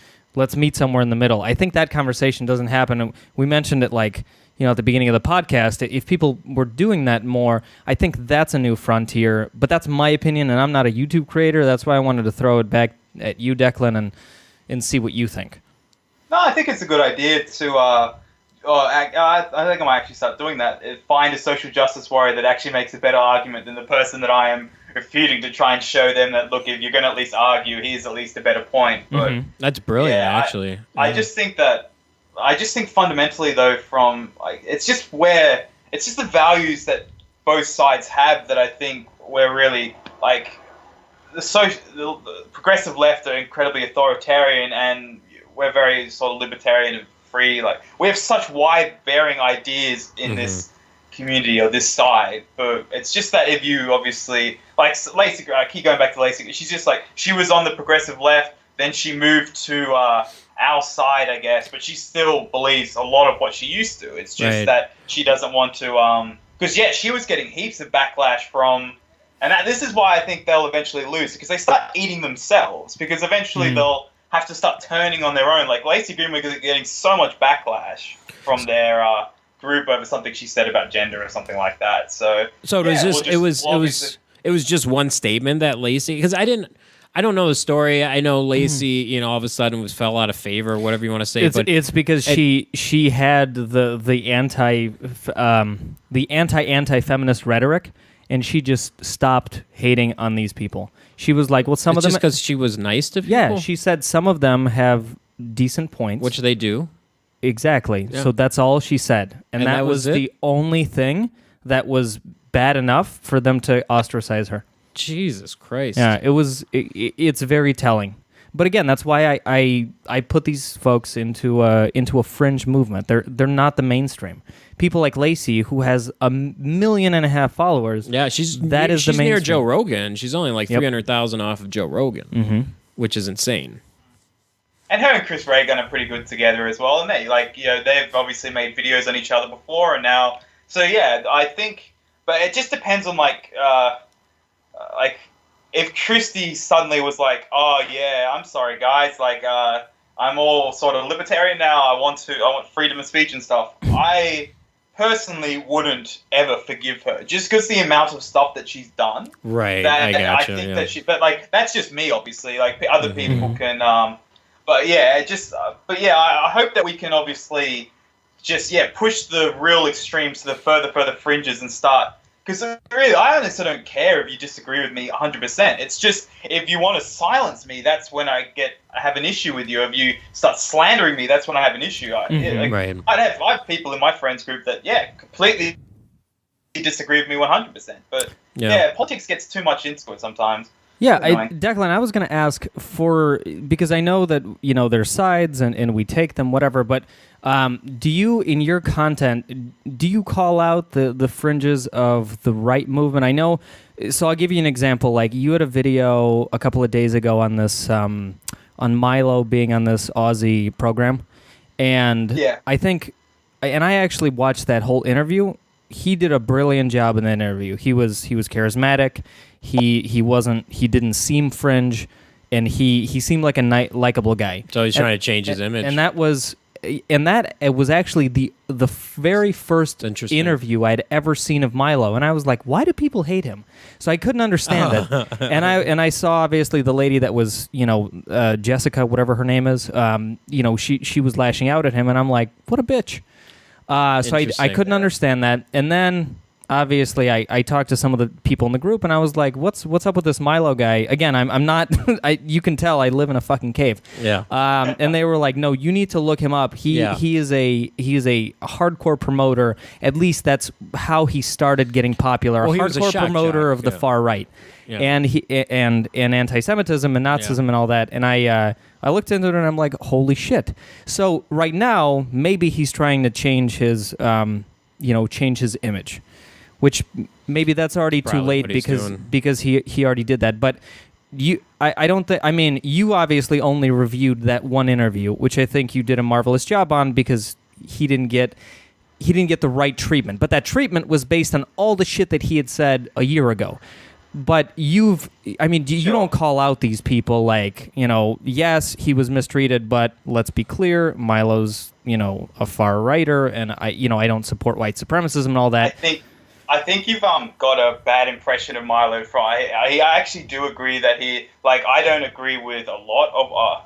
meet somewhere in the middle. I think that conversation doesn't happen. We mentioned it at the beginning of the podcast. If people were doing that more, I think that's a new frontier. But that's my opinion, and I'm not a YouTube creator. That's why I wanted to throw it back at you, Declan, and see what you think. No, I think it's a good idea to. I think I might actually start doing that. Find a social justice warrior that actually makes a better argument than the person that I am refuting, to try and show them that, look, if you're going to at least argue, here's at least a better point. But that's brilliant, actually. I just think fundamentally, though, it's just the values that both sides have that I think we're really, the progressive left are incredibly authoritarian, and we're very sort of libertarian and free. We have such wide-bearing ideas in this community, or this side, but it's just that if you obviously Lacey, I keep going back to Lacey. She's just she was on the progressive left, then she moved to our side, I guess, but she still believes a lot of what she used to. It's just that she doesn't want to, because she was getting heaps of backlash from, and this is why I think they'll eventually lose, because they start eating themselves, because eventually they'll have to start turning on their own. Lacey Green was getting so much backlash from their group over something she said about gender or something like that. So it was just one statement that Lacey, because I don't know the story. I know Lacey, all of a sudden fell out of favor, whatever you want to say. It's because she had the anti-feminist rhetoric, and she just stopped hating on these people. She was like, well, some of them... just because she was nice to people? Yeah, she said some of them have decent points. Which they do. Exactly. Yeah. So that's all she said. And that was the only thing that was bad enough for them to ostracize her. Jesus Christ. Yeah, it's very telling. But again, that's why I put these folks into a fringe movement. They're not the mainstream. People like Lacey, who has 1.5 million followers. Yeah, she's the near mainstream. Joe Rogan. She's only like 300,000 off of Joe Rogan, which is insane. And her and Chris Reagan are pretty good together as well, and they've obviously made videos on each other before, and now, so yeah, I think, but it just depends on like if Christie suddenly was like, oh yeah, I'm sorry guys, like I'm all sort of libertarian now, I want freedom of speech and stuff, I personally wouldn't ever forgive her, just because the amount of stuff that she's done. Right, I gotcha. I think that but like that's just me, obviously. Like other people can. But yeah, I hope that we can obviously just push the real extremes to the further fringes and start, because really I honestly don't care if you disagree with me 100%. It's just if you want to silence me, that's when I have an issue with you. If you start slandering me, that's when I have an issue. Right. I have people in my friends group that completely disagree with me 100%. But politics gets too much into it sometimes. Yeah, Declan, I was going to ask because I know that, there's sides and we take them, whatever, but do you, in your content, do you call out the fringes of the right movement? I know, so I'll give you an example. Like, you had a video a couple of days ago on this, on Milo being on this Aussie program, and I think, and I actually watched that whole interview. He did a brilliant job in that interview. He was charismatic. He didn't seem fringe, and he seemed like a likable guy. So he's trying to change his image. And that was actually the very first interview I'd ever seen of Milo, and I was like, why do people hate him? So I couldn't understand it. And I saw obviously the lady that was, Jessica, whatever her name is, she was lashing out at him, and I'm like, what a bitch. So I couldn't understand that. And then obviously I talked to some of the people in the group, and I was like, what's up with this Milo guy? Again, I'm not you can tell I live in a fucking cave. Yeah. And they were like, no, you need to look him up. He is a hardcore promoter. At least that's how he started getting popular. Well, a hardcore promoter of the far right. Yeah. And anti-Semitism and Nazism and all that. And I looked into it, and I'm like, holy shit. So right now, maybe he's trying to change his image, which maybe that's already too late because he already did that. But I don't think. I mean, you obviously only reviewed that one interview, which I think you did a marvelous job on, because he didn't get the right treatment. But that treatment was based on all the shit that he had said a year ago. But you don't call out these people like, yes, he was mistreated, but let's be clear, Milo's, a far righter, and I don't support white supremacism and all that. I think you've got a bad impression of Milo. I actually do agree that I don't agree with a lot of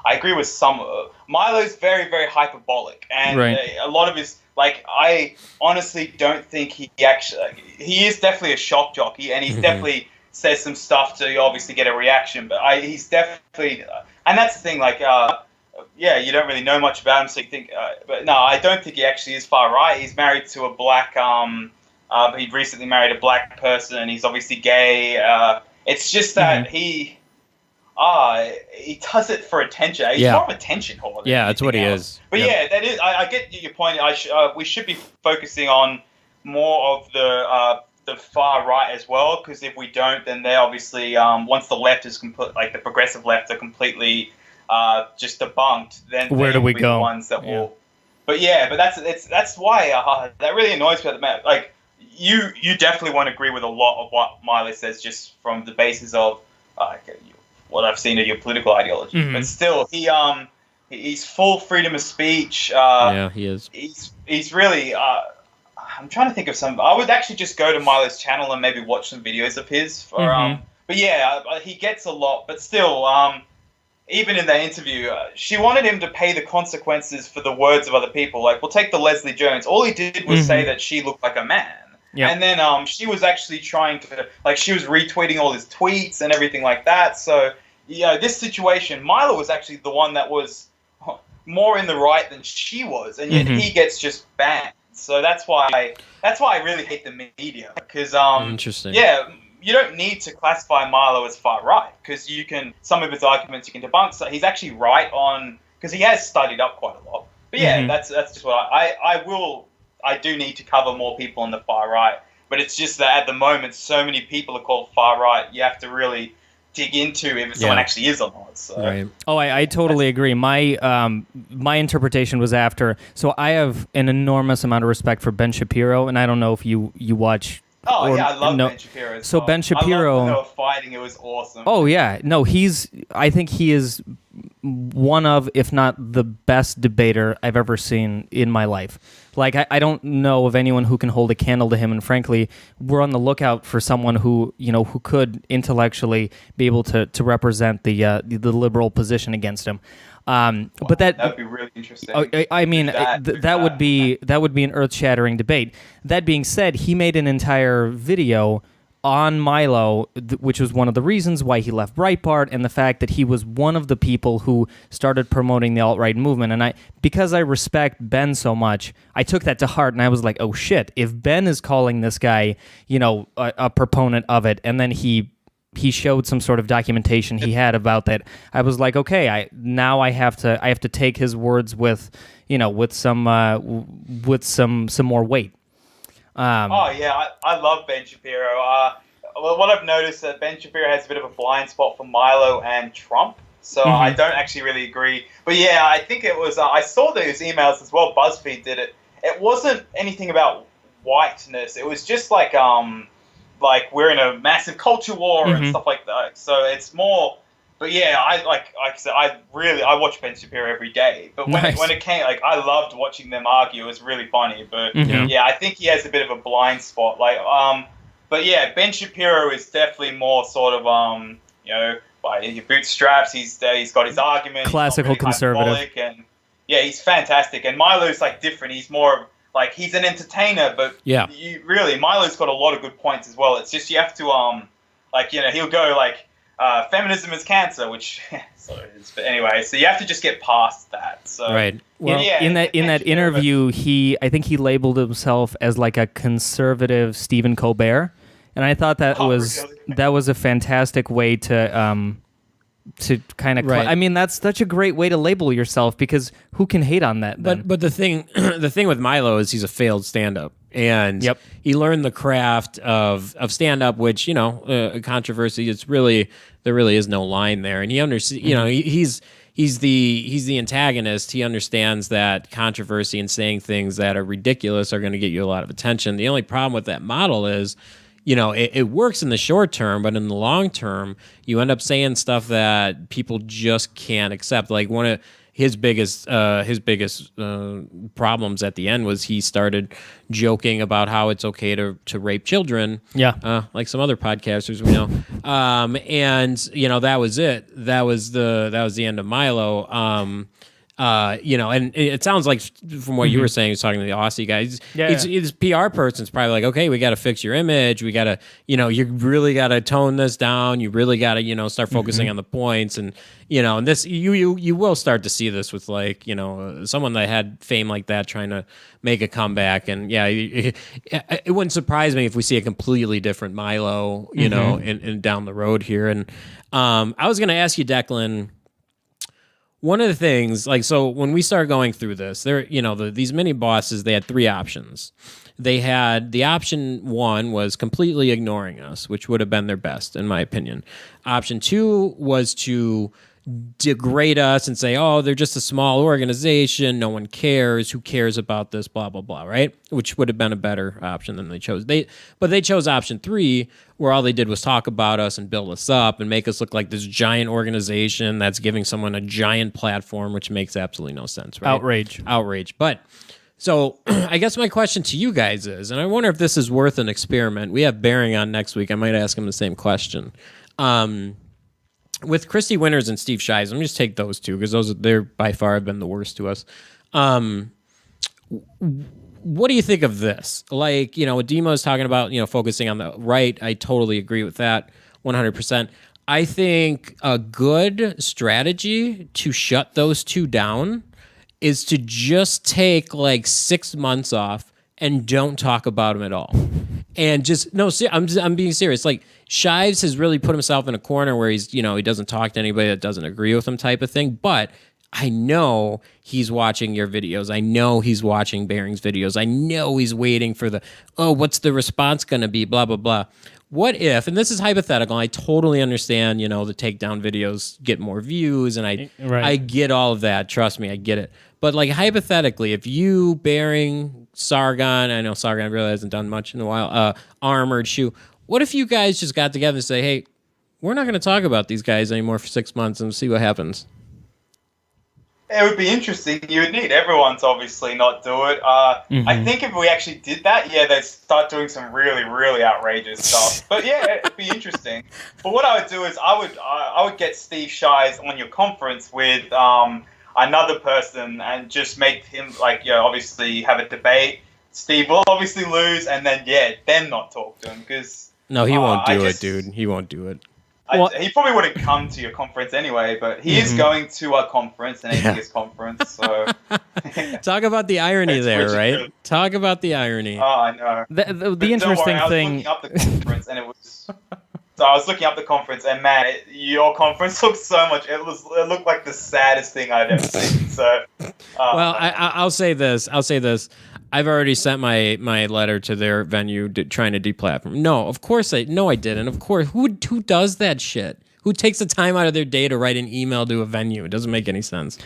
I agree with some. Milo's very, very hyperbolic, and a lot of his. I honestly don't think he is definitely a shock jockey, and he's definitely says some stuff to obviously get a reaction, but he's definitely, and that's the thing, you don't really know much about him, so you think, but no, I don't think he actually is far right. He's married to a black, he recently married a black person, he's obviously gay, it's just that he does it for attention. He's more of a attention whore. Yeah, that's what he is. But that is. I get your point. We should be focusing on more of the far right as well, because if we don't, then they obviously once the left is complete, like the progressive left are completely just debunked. Then where do we go? The ones that will. But that's why that really annoys me about the matter. Like you definitely won't agree with a lot of what Milo says, just from the basis of what I've seen of your political ideology, but still, he's full freedom of speech. He is. He's really. I'm trying to think of some. I would actually just go to Milo's channel and maybe watch some videos of his. But he gets a lot. But still, even in that interview, she wanted him to pay the consequences for the words of other people. Like, we'll take the Leslie Jones. All he did was say that she looked like a man. Yep. And then she was actually trying to, she was retweeting all his tweets and everything like that. So, this situation, Milo was actually the one that was more in the right than she was, and yet he gets just banned. So that's why I really hate the media, because interesting. Yeah, you don't need to classify Milo as far right, because some of his arguments you can debunk. So he's actually right on, because he has studied up quite a lot. But yeah, that's just what I do need to cover more people on the far right. But it's just that at the moment, so many people are called far right. You have to really dig into if someone actually is or not. So. Right. Oh, I totally agree. My interpretation was after. So I have an enormous amount of respect for Ben Shapiro, and I don't know if you watch. Oh yeah, I love Ben Shapiro. So Ben Shapiro, I love when they were fighting. It was awesome. Oh yeah, no, I think he is one of, if not the best debater I've ever seen in my life. Like I don't know of anyone who can hold a candle to him, and frankly, we're on the lookout for someone who could intellectually be able to represent the liberal position against him. But that'd be really interesting. I mean, that would be an earth-shattering debate. That being said, he made an entire video on Milo, which was one of the reasons why he left Breitbart, and the fact that he was one of the people who started promoting the alt-right movement. And because I respect Ben so much, I took that to heart, and I was like, oh shit, if Ben is calling this guy, a proponent of it, and then he showed some sort of documentation he had about that, I was like, okay, I have to take his words with some more weight. I love Ben Shapiro. Well, what I've noticed that Ben Shapiro has a bit of a blind spot for Milo and Trump, so I don't actually really agree. But yeah, I think it was. I saw those emails as well. BuzzFeed did it. It wasn't anything about whiteness. It was just like we're in a massive culture war and stuff like that. So it's more. But yeah, like I said, I watch Ben Shapiro every day. But when it came, I loved watching them argue. It was really funny. But yeah, I think he has a bit of a blind spot. But yeah, Ben Shapiro is definitely more sort of by your bootstraps. He's got his argument. Classical conservative. And yeah, he's fantastic. And Milo's different. He's more he's an entertainer, but Milo's got a lot of good points as well. It's just you have to he'll go feminism is cancer, which but anyway, so you have to just get past that. So right. Well, in that interview, I think he labeled himself as a conservative Stephen Colbert, and I thought that was a fantastic way to kind of. Right. I mean, that's such a great way to label yourself, because who can hate on that? Then? But the thing with Milo is he's a failed stand-up. And he learned the craft of stand-up, which, a controversy, there really is no line there. And he understands, he's the antagonist. He understands that controversy and saying things that are ridiculous are going to get you a lot of attention. The only problem with that model is, it works in the short term, but in the long term, you end up saying stuff that people just can't accept. Like one of his biggest problems at the end was he started joking about how it's okay to rape children. Yeah. Like some other podcasters we know. And that was it. That was the end of Milo. And it sounds like from what you were saying, he's talking to the Aussie guys. His PR person's probably like, okay, we got to fix your image. We got to, you really got to tone this down. You really got to, start focusing on the points. And, and this, you will start to see this with someone that had fame like that trying to make a comeback. And yeah, it wouldn't surprise me if we see a completely different Milo, and down the road here. And I was going to ask you, Declan, one of the things, so when we started going through this, these mini bosses, they had three options. They had the option one was completely ignoring us, which would have been their best, in my opinion. Option two was to degrade us and say, oh, they're just a small organization, no one cares, who cares about this, blah, blah, blah, right? Which would have been a better option than they chose. But they chose option three, where all they did was talk about us and build us up and make us look like this giant organization that's giving someone a giant platform, which makes absolutely no sense, right? Outrage. But so I guess my question to you guys is, and I wonder if this is worth an experiment. We have Bearing on next week. I might ask him the same question. With Christy Winters and Steve Shibez, let me just take those two, because they're by far have been the worst to us. What do you think of this? What Demo is talking about, focusing on the right. I totally agree with that 100%. I think a good strategy to shut those two down is to just take 6 months off and don't talk about them at all. And just no, I'm being serious. Like Shibez has really put himself in a corner where he's, he doesn't talk to anybody that doesn't agree with him, type of thing. But I know he's watching your videos. I know he's watching Bearing's videos. I know he's waiting for what's the response going to be? Blah blah blah. What if? And this is hypothetical. I totally understand. The takedown videos get more views, and I get all of that. Trust me, I get it. But like hypothetically, if you, Bearing, Sargon, I know Sargon really hasn't done much in a while, Armored Shoe, what if you guys just got together and say, hey, we're not going to talk about these guys anymore for 6 months and see what happens? It would be interesting. You would need everyone to obviously not do it. I think if we actually did that, they'd start doing some really, really outrageous stuff. But it'd be interesting. But what I would do is I would get Steve Shibez on your conference with another person and just make him obviously have a debate. Steve will obviously lose, and then then not talk to him because no, he won't do it, dude. He won't do it. He probably wouldn't come to your conference anyway, but he is going to a conference, an atheist conference. So talk about the irony there, right? Good. Talk about the irony. Oh, I know. The interesting thing. I was looking up the conference, and it was. So I was looking up the conference, and man, your conference looked so much. It looked like the saddest thing I'd ever seen. So. Well, I'll say this. I've already sent my letter to their venue trying to deplatform. No, of course I didn't. Of course, who does that shit? Who takes the time out of their day to write an email to a venue? It doesn't make any sense.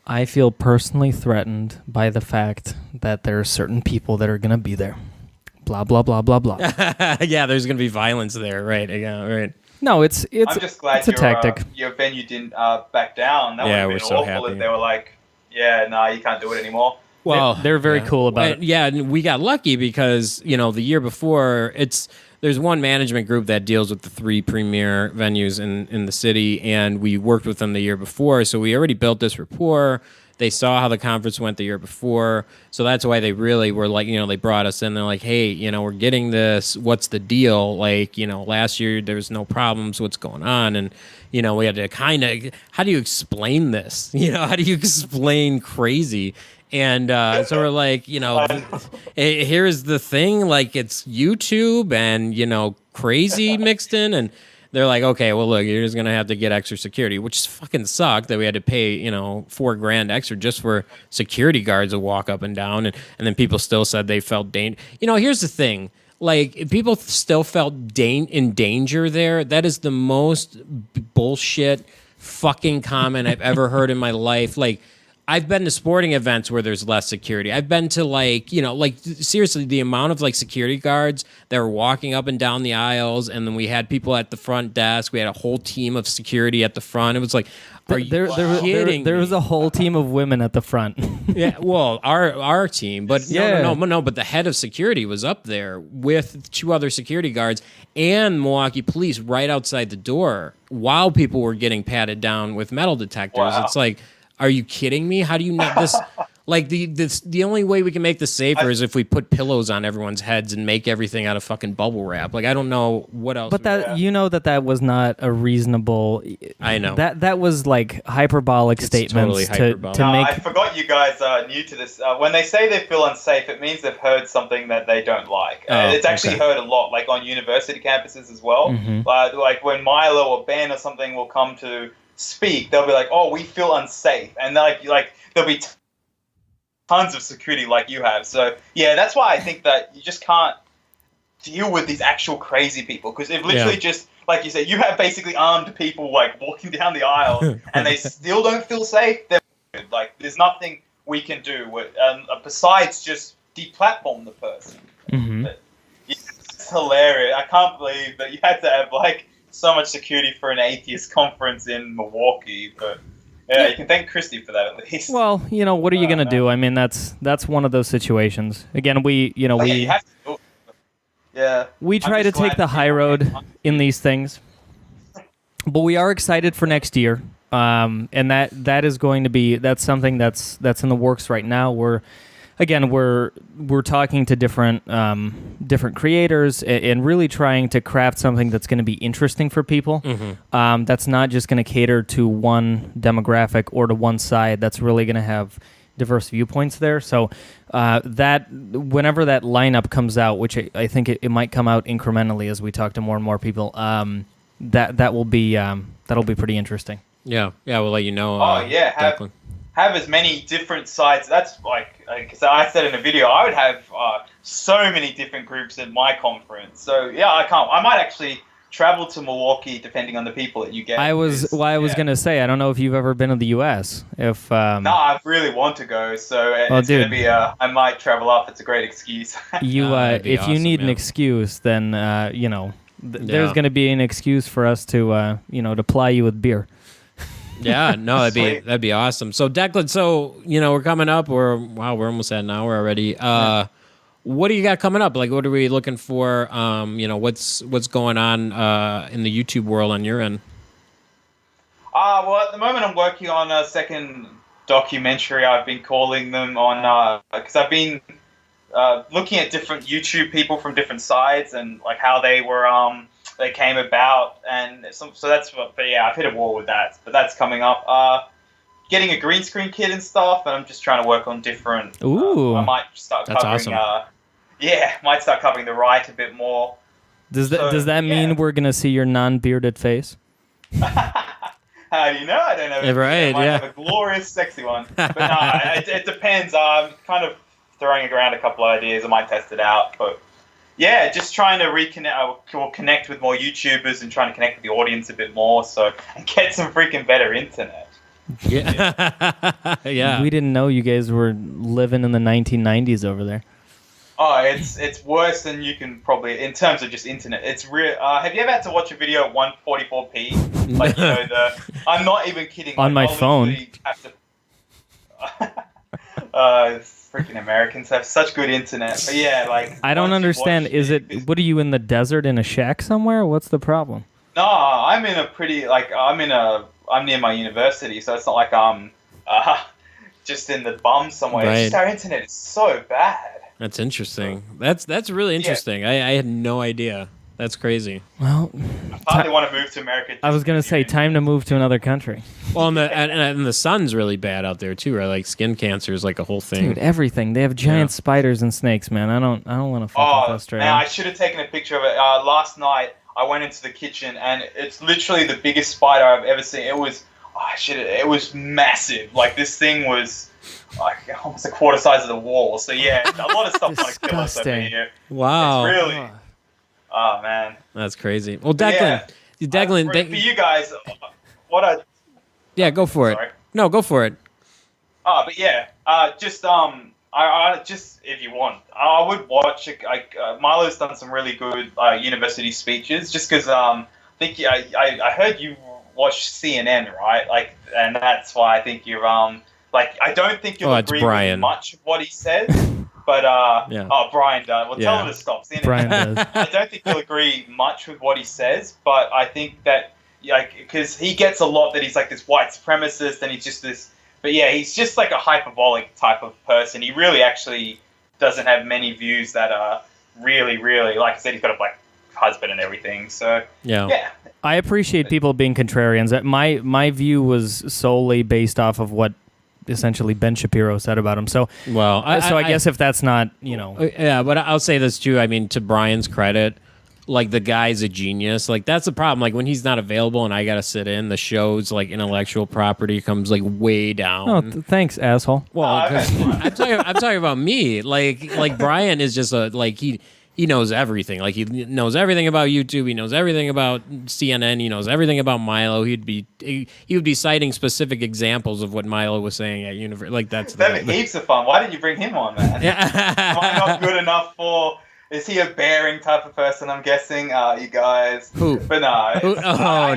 I feel personally threatened by the fact that there are certain people that are going to be there. Blah blah blah blah blah. Yeah, there's going to be violence there, right? Yeah, right. No, it's. I'm just glad it's a tactic. Your venue didn't back down. That would have been awful happy. If they were like, you can't do it anymore. Well, they're very cool about it. Yeah, and we got lucky because, the year before, there's one management group that deals with the 3 premier venues in the city, and we worked with them the year before, so we already built this rapport. They saw how the conference went the year before, so that's why they really were like, they brought us in. They're like, hey, we're getting this. What's the deal? Like, last year there was no problems. What's going on? And, we had to kind of, how do you explain this? How do you explain crazy? And so we're like, here's the thing, like it's YouTube and, crazy mixed in. And they're like, okay, well, look, you're just going to have to get extra security, which fucking sucked that we had to pay, $4,000 extra just for security guards to walk up and down. And then people still said they felt danger. Here's the thing. Like, if people still felt in danger there, that is the most bullshit fucking comment I've ever heard in my life. Like, I've been to sporting events where there's less security. I've been to seriously, the amount of security guards that were walking up and down the aisles, and then we had people at the front desk. We had a whole team of security at the front. It was like, are you kidding? There was a whole team of women at the front. Yeah, well, our team, but no, but the head of security was up there with 2 other security guards and Milwaukee police right outside the door while people were getting patted down with metal detectors. Wow. It's like, are you kidding me? How do you know this? Like the only way we can make this safer is if we put pillows on everyone's heads and make everything out of fucking bubble wrap. Like, I don't know what else. But that was not a reasonable. I know that was like hyperbolic statements totally to make. I forgot you guys are new to this. When they say they feel unsafe, it means they've heard something that they don't like. It's actually heard a lot, like on university campuses as well. Mm-hmm. Like when Milo or Ben or something will come to speak, they'll be like, "Oh, we feel unsafe," and like there'll be tons of security like you have. So that's why I think that you just can't deal with these actual crazy people, because they've literally just, like you said, you have basically armed people like walking down the aisle and they still don't feel safe. They're like, there's nothing we can do besides just deplatform the person. Mm-hmm. It's hilarious. I can't believe that you had to have so much security for an atheist conference in Milwaukee, but you can thank Christy for that at least. Well, what are you going to do? I mean, that's one of those situations. Again, we you have to do it. We try to take the high road in these things, but we are excited for next year, and that is going to be something that's in the works right now. We're talking to different creators and really trying to craft something that's going to be interesting for people. That's not just going to cater to one demographic or to one side. That's really going to have diverse viewpoints there. So that whenever that lineup comes out, which I think it might come out incrementally as we talk to more and more people, that will be that'll be pretty interesting. Yeah, we'll let you know. Oh yeah, have as many different sides. That's like, because I said in a video, I would have so many different groups in my conference. So yeah, I might actually travel to Milwaukee depending on the people that you get. I was gonna say, I don't know if you've ever been to the U.S. If no, I really want to go. So it's gonna be I might travel up. It's a great excuse. If you need an excuse, then there's gonna be an excuse for us to to ply you with beer. Yeah, no, that'd be awesome. So Declan, we're coming up. We're almost at an hour already. What do you got coming up? Like, what are we looking for? What's going on in the YouTube world on your end? Well, at the moment I'm working on a second documentary. I've been calling them on because I've been looking at different YouTube people from different sides and like how they were they came about, and so that's what. But yeah, I've hit a wall with that. But that's coming up. Getting a green screen kit and stuff, and I'm just trying to work on different. Ooh, I might start covering. That's awesome. Might start covering the right a bit more. Does that mean we're gonna see your non-bearded face? How do you know? I don't know. Right, I might have a glorious, sexy one. But no, it depends. I'm kind of throwing around a couple of ideas. I might test it out, but. Yeah, just trying to reconnect or connect with more YouTubers and trying to connect with the audience a bit more, and get some freaking better internet. Yeah, yeah. We didn't know you guys were living in the 1990s over there. Oh, it's worse than you can probably in terms of just internet. It's real. Have you ever had to watch a video at 144p? Like I'm not even kidding. On my phone. Freaking Americans have such good internet. But yeah, like I don't understand. What are you in the desert in a shack somewhere? What's the problem? No, I'm in a pretty I'm near my university, so it's not like I'm just in the bum somewhere. Right. It's just our internet is so bad. That's interesting. That's really interesting. Yeah. I had no idea. That's crazy. Well, I finally want to move to America. I was gonna say, time to move to another country. Well, and the sun's really bad out there too, right? Like skin cancer is like a whole thing. Dude, everything. They have giant spiders and snakes, man. I don't want to fuck with Australia. Man, I should have taken a picture of it. Last night, I went into the kitchen, and it's literally the biggest spider I've ever seen. It was, it was massive. Like this thing was like almost a quarter size of the wall. So yeah, a lot of stuff want to kill us over here. Wow. It's really. Oh man, that's crazy. Well, Declan, for you guys, what I go for it. No, go for it. But yeah, I just if you want, I would watch. Milo's done some really good university speeches. Just because I think I heard you watch CNN, right? Like, and that's why I think you're I don't think you'll agree with much of what he says. But Brian does. Well, tell him to stop. Brian does. I don't think he'll agree much with what he says, but I think that because he gets a lot that he's like this white supremacist, and he's just this. But yeah, he's just like a hyperbolic type of person. He really actually doesn't have many views that are really, really. Like I said, he's got a black husband and everything. So yeah. I appreciate people being contrarians. My view was solely based off of what essentially Ben Shapiro said about him. So I guess if that's not, yeah, but I'll say this too. I mean, to Brian's credit, like the guy's a genius. Like that's the problem. Like when he's not available and I got to sit in, the show's like intellectual property comes like way down. Oh, thanks, asshole. Well, I'm talking about me. Like Brian is just he knows everything. Like he knows everything about YouTube. He knows everything about CNN. He knows everything about Milo. He would be citing specific examples of what Milo was saying at university. Like that'd be heaps of fun. Why didn't you bring him on, man? Am I not good enough for? Is he a bearing type of person? I'm guessing. You guys. Who? But no.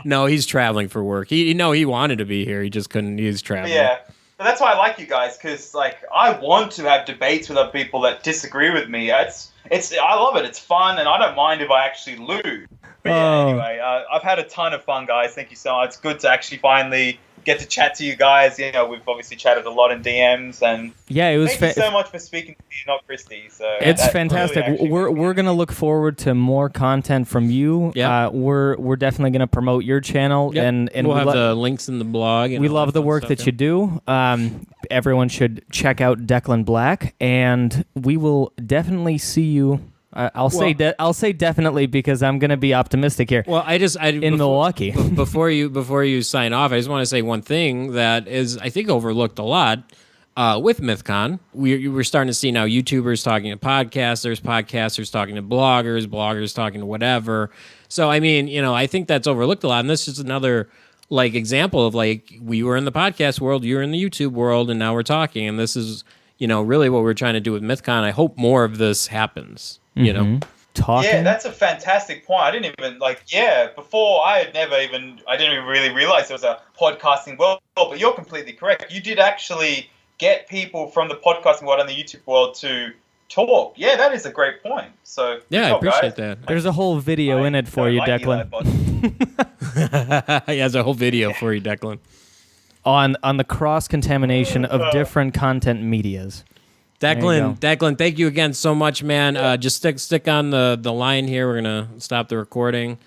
No. He's traveling for work. He wanted to be here. He just couldn't. He's traveling. Yeah. But that's why I like you guys, because I want to have debates with other people that disagree with me. I love it. It's fun, and I don't mind if I actually lose. But yeah, anyway, I've had a ton of fun, guys. Thank you so much. It's good to actually finally get to chat to you guys. You know, we've obviously chatted a lot in DMs, and Yeah, it was thank you so much for speaking to me, not Christy. So it's that's fantastic. really We're gonna look forward to more content from you. Yeah. We're definitely gonna promote your channel, Yep. and we'll we have the links in the blog. And we all love that the fun work stuff, that you do. Everyone should check out Declan Black, and we will definitely see you. I'll say definitely because I'm going to be optimistic here. Well, in Milwaukee. before you sign off, I just want to say one thing that is, I think, overlooked a lot with Mythcon. We're starting to see now YouTubers talking to podcasters talking to bloggers talking to whatever. So I mean, you know, I think that's overlooked a lot, and this is another like example of like we were in the podcast world, you're in the YouTube world, and now we're talking, and this is, you know, really what we're trying to do with Mythcon. I hope more of this happens. You know, talking. Yeah, that's a fantastic point. I didn't even before I didn't even really realize there was a podcasting world, but you're completely correct. You did actually get people from the podcasting world and the YouTube world to talk. Yeah, that is a great point. So yeah, I appreciate guys. that. There's a whole video in it for you, Declan. He has a whole video for you, Declan. On the cross-contamination of different content medias. Declan, thank you again so much, man. Just stick on the line here. We're gonna stop the recording.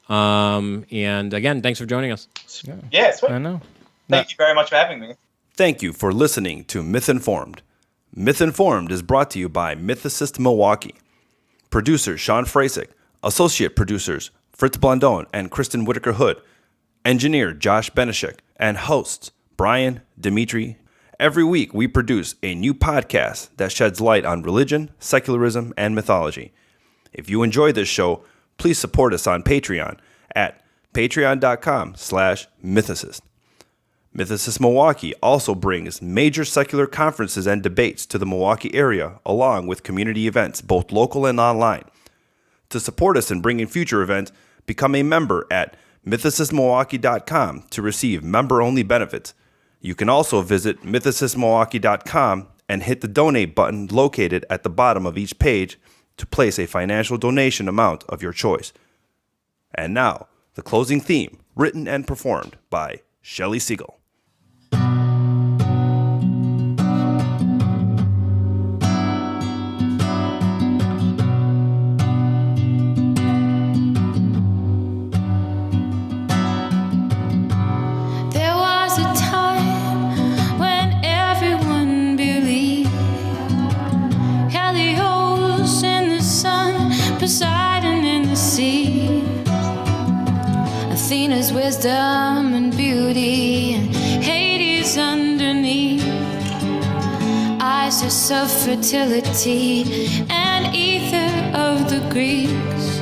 And again, thanks for joining us. Yeah, sweet. I know. Thank you very much for having me. Thank you for listening to Mythinformed. Mythinformed is brought to you by Mythicist Milwaukee. Producer Sean Frasick, associate producers Fritz Blondone and Kristen Whitaker Hood, engineer Josh Benishek, and hosts Brian, Dimitri. Every week, we produce a new podcast that sheds light on religion, secularism, and mythology. If you enjoy this show, please support us on Patreon at patreon.com/mythicist. Mythicist Milwaukee also brings major secular conferences and debates to the Milwaukee area, along with community events, both local and online. To support us in bringing future events, become a member at mythicistmilwaukee.com to receive member-only benefits. You can also visit mythicistmilwaukee.com and hit the donate button located at the bottom of each page to place a financial donation amount of your choice. And now, the closing theme, written and performed by Shelley Siegel. Poseidon in the sea, Athena's wisdom and beauty, and Hades underneath, Isis of fertility, and ether of the Greeks.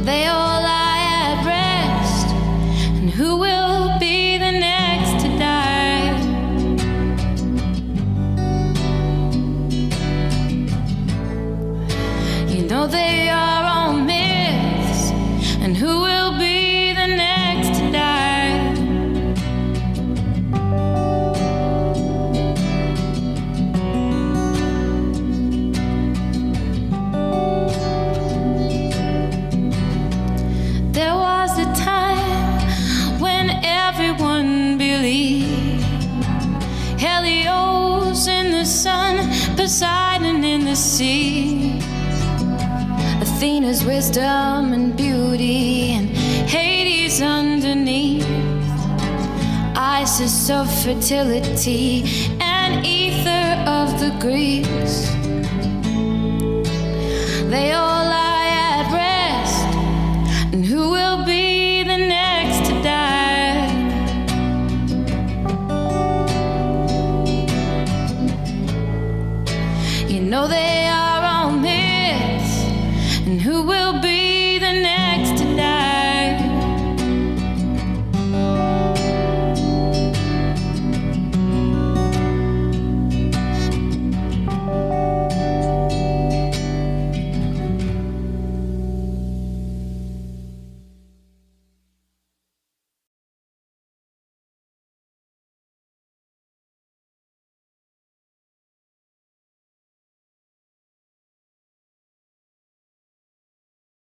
They all lie at rest, and who will be the next to die? You know they are all myths, and who will be the next to die? There was a time when everyone believed, Helios in the sun, Poseidon in the sea, Athena's wisdom and beauty, and Hades underneath, Isis of fertility, and ether of the Greeks.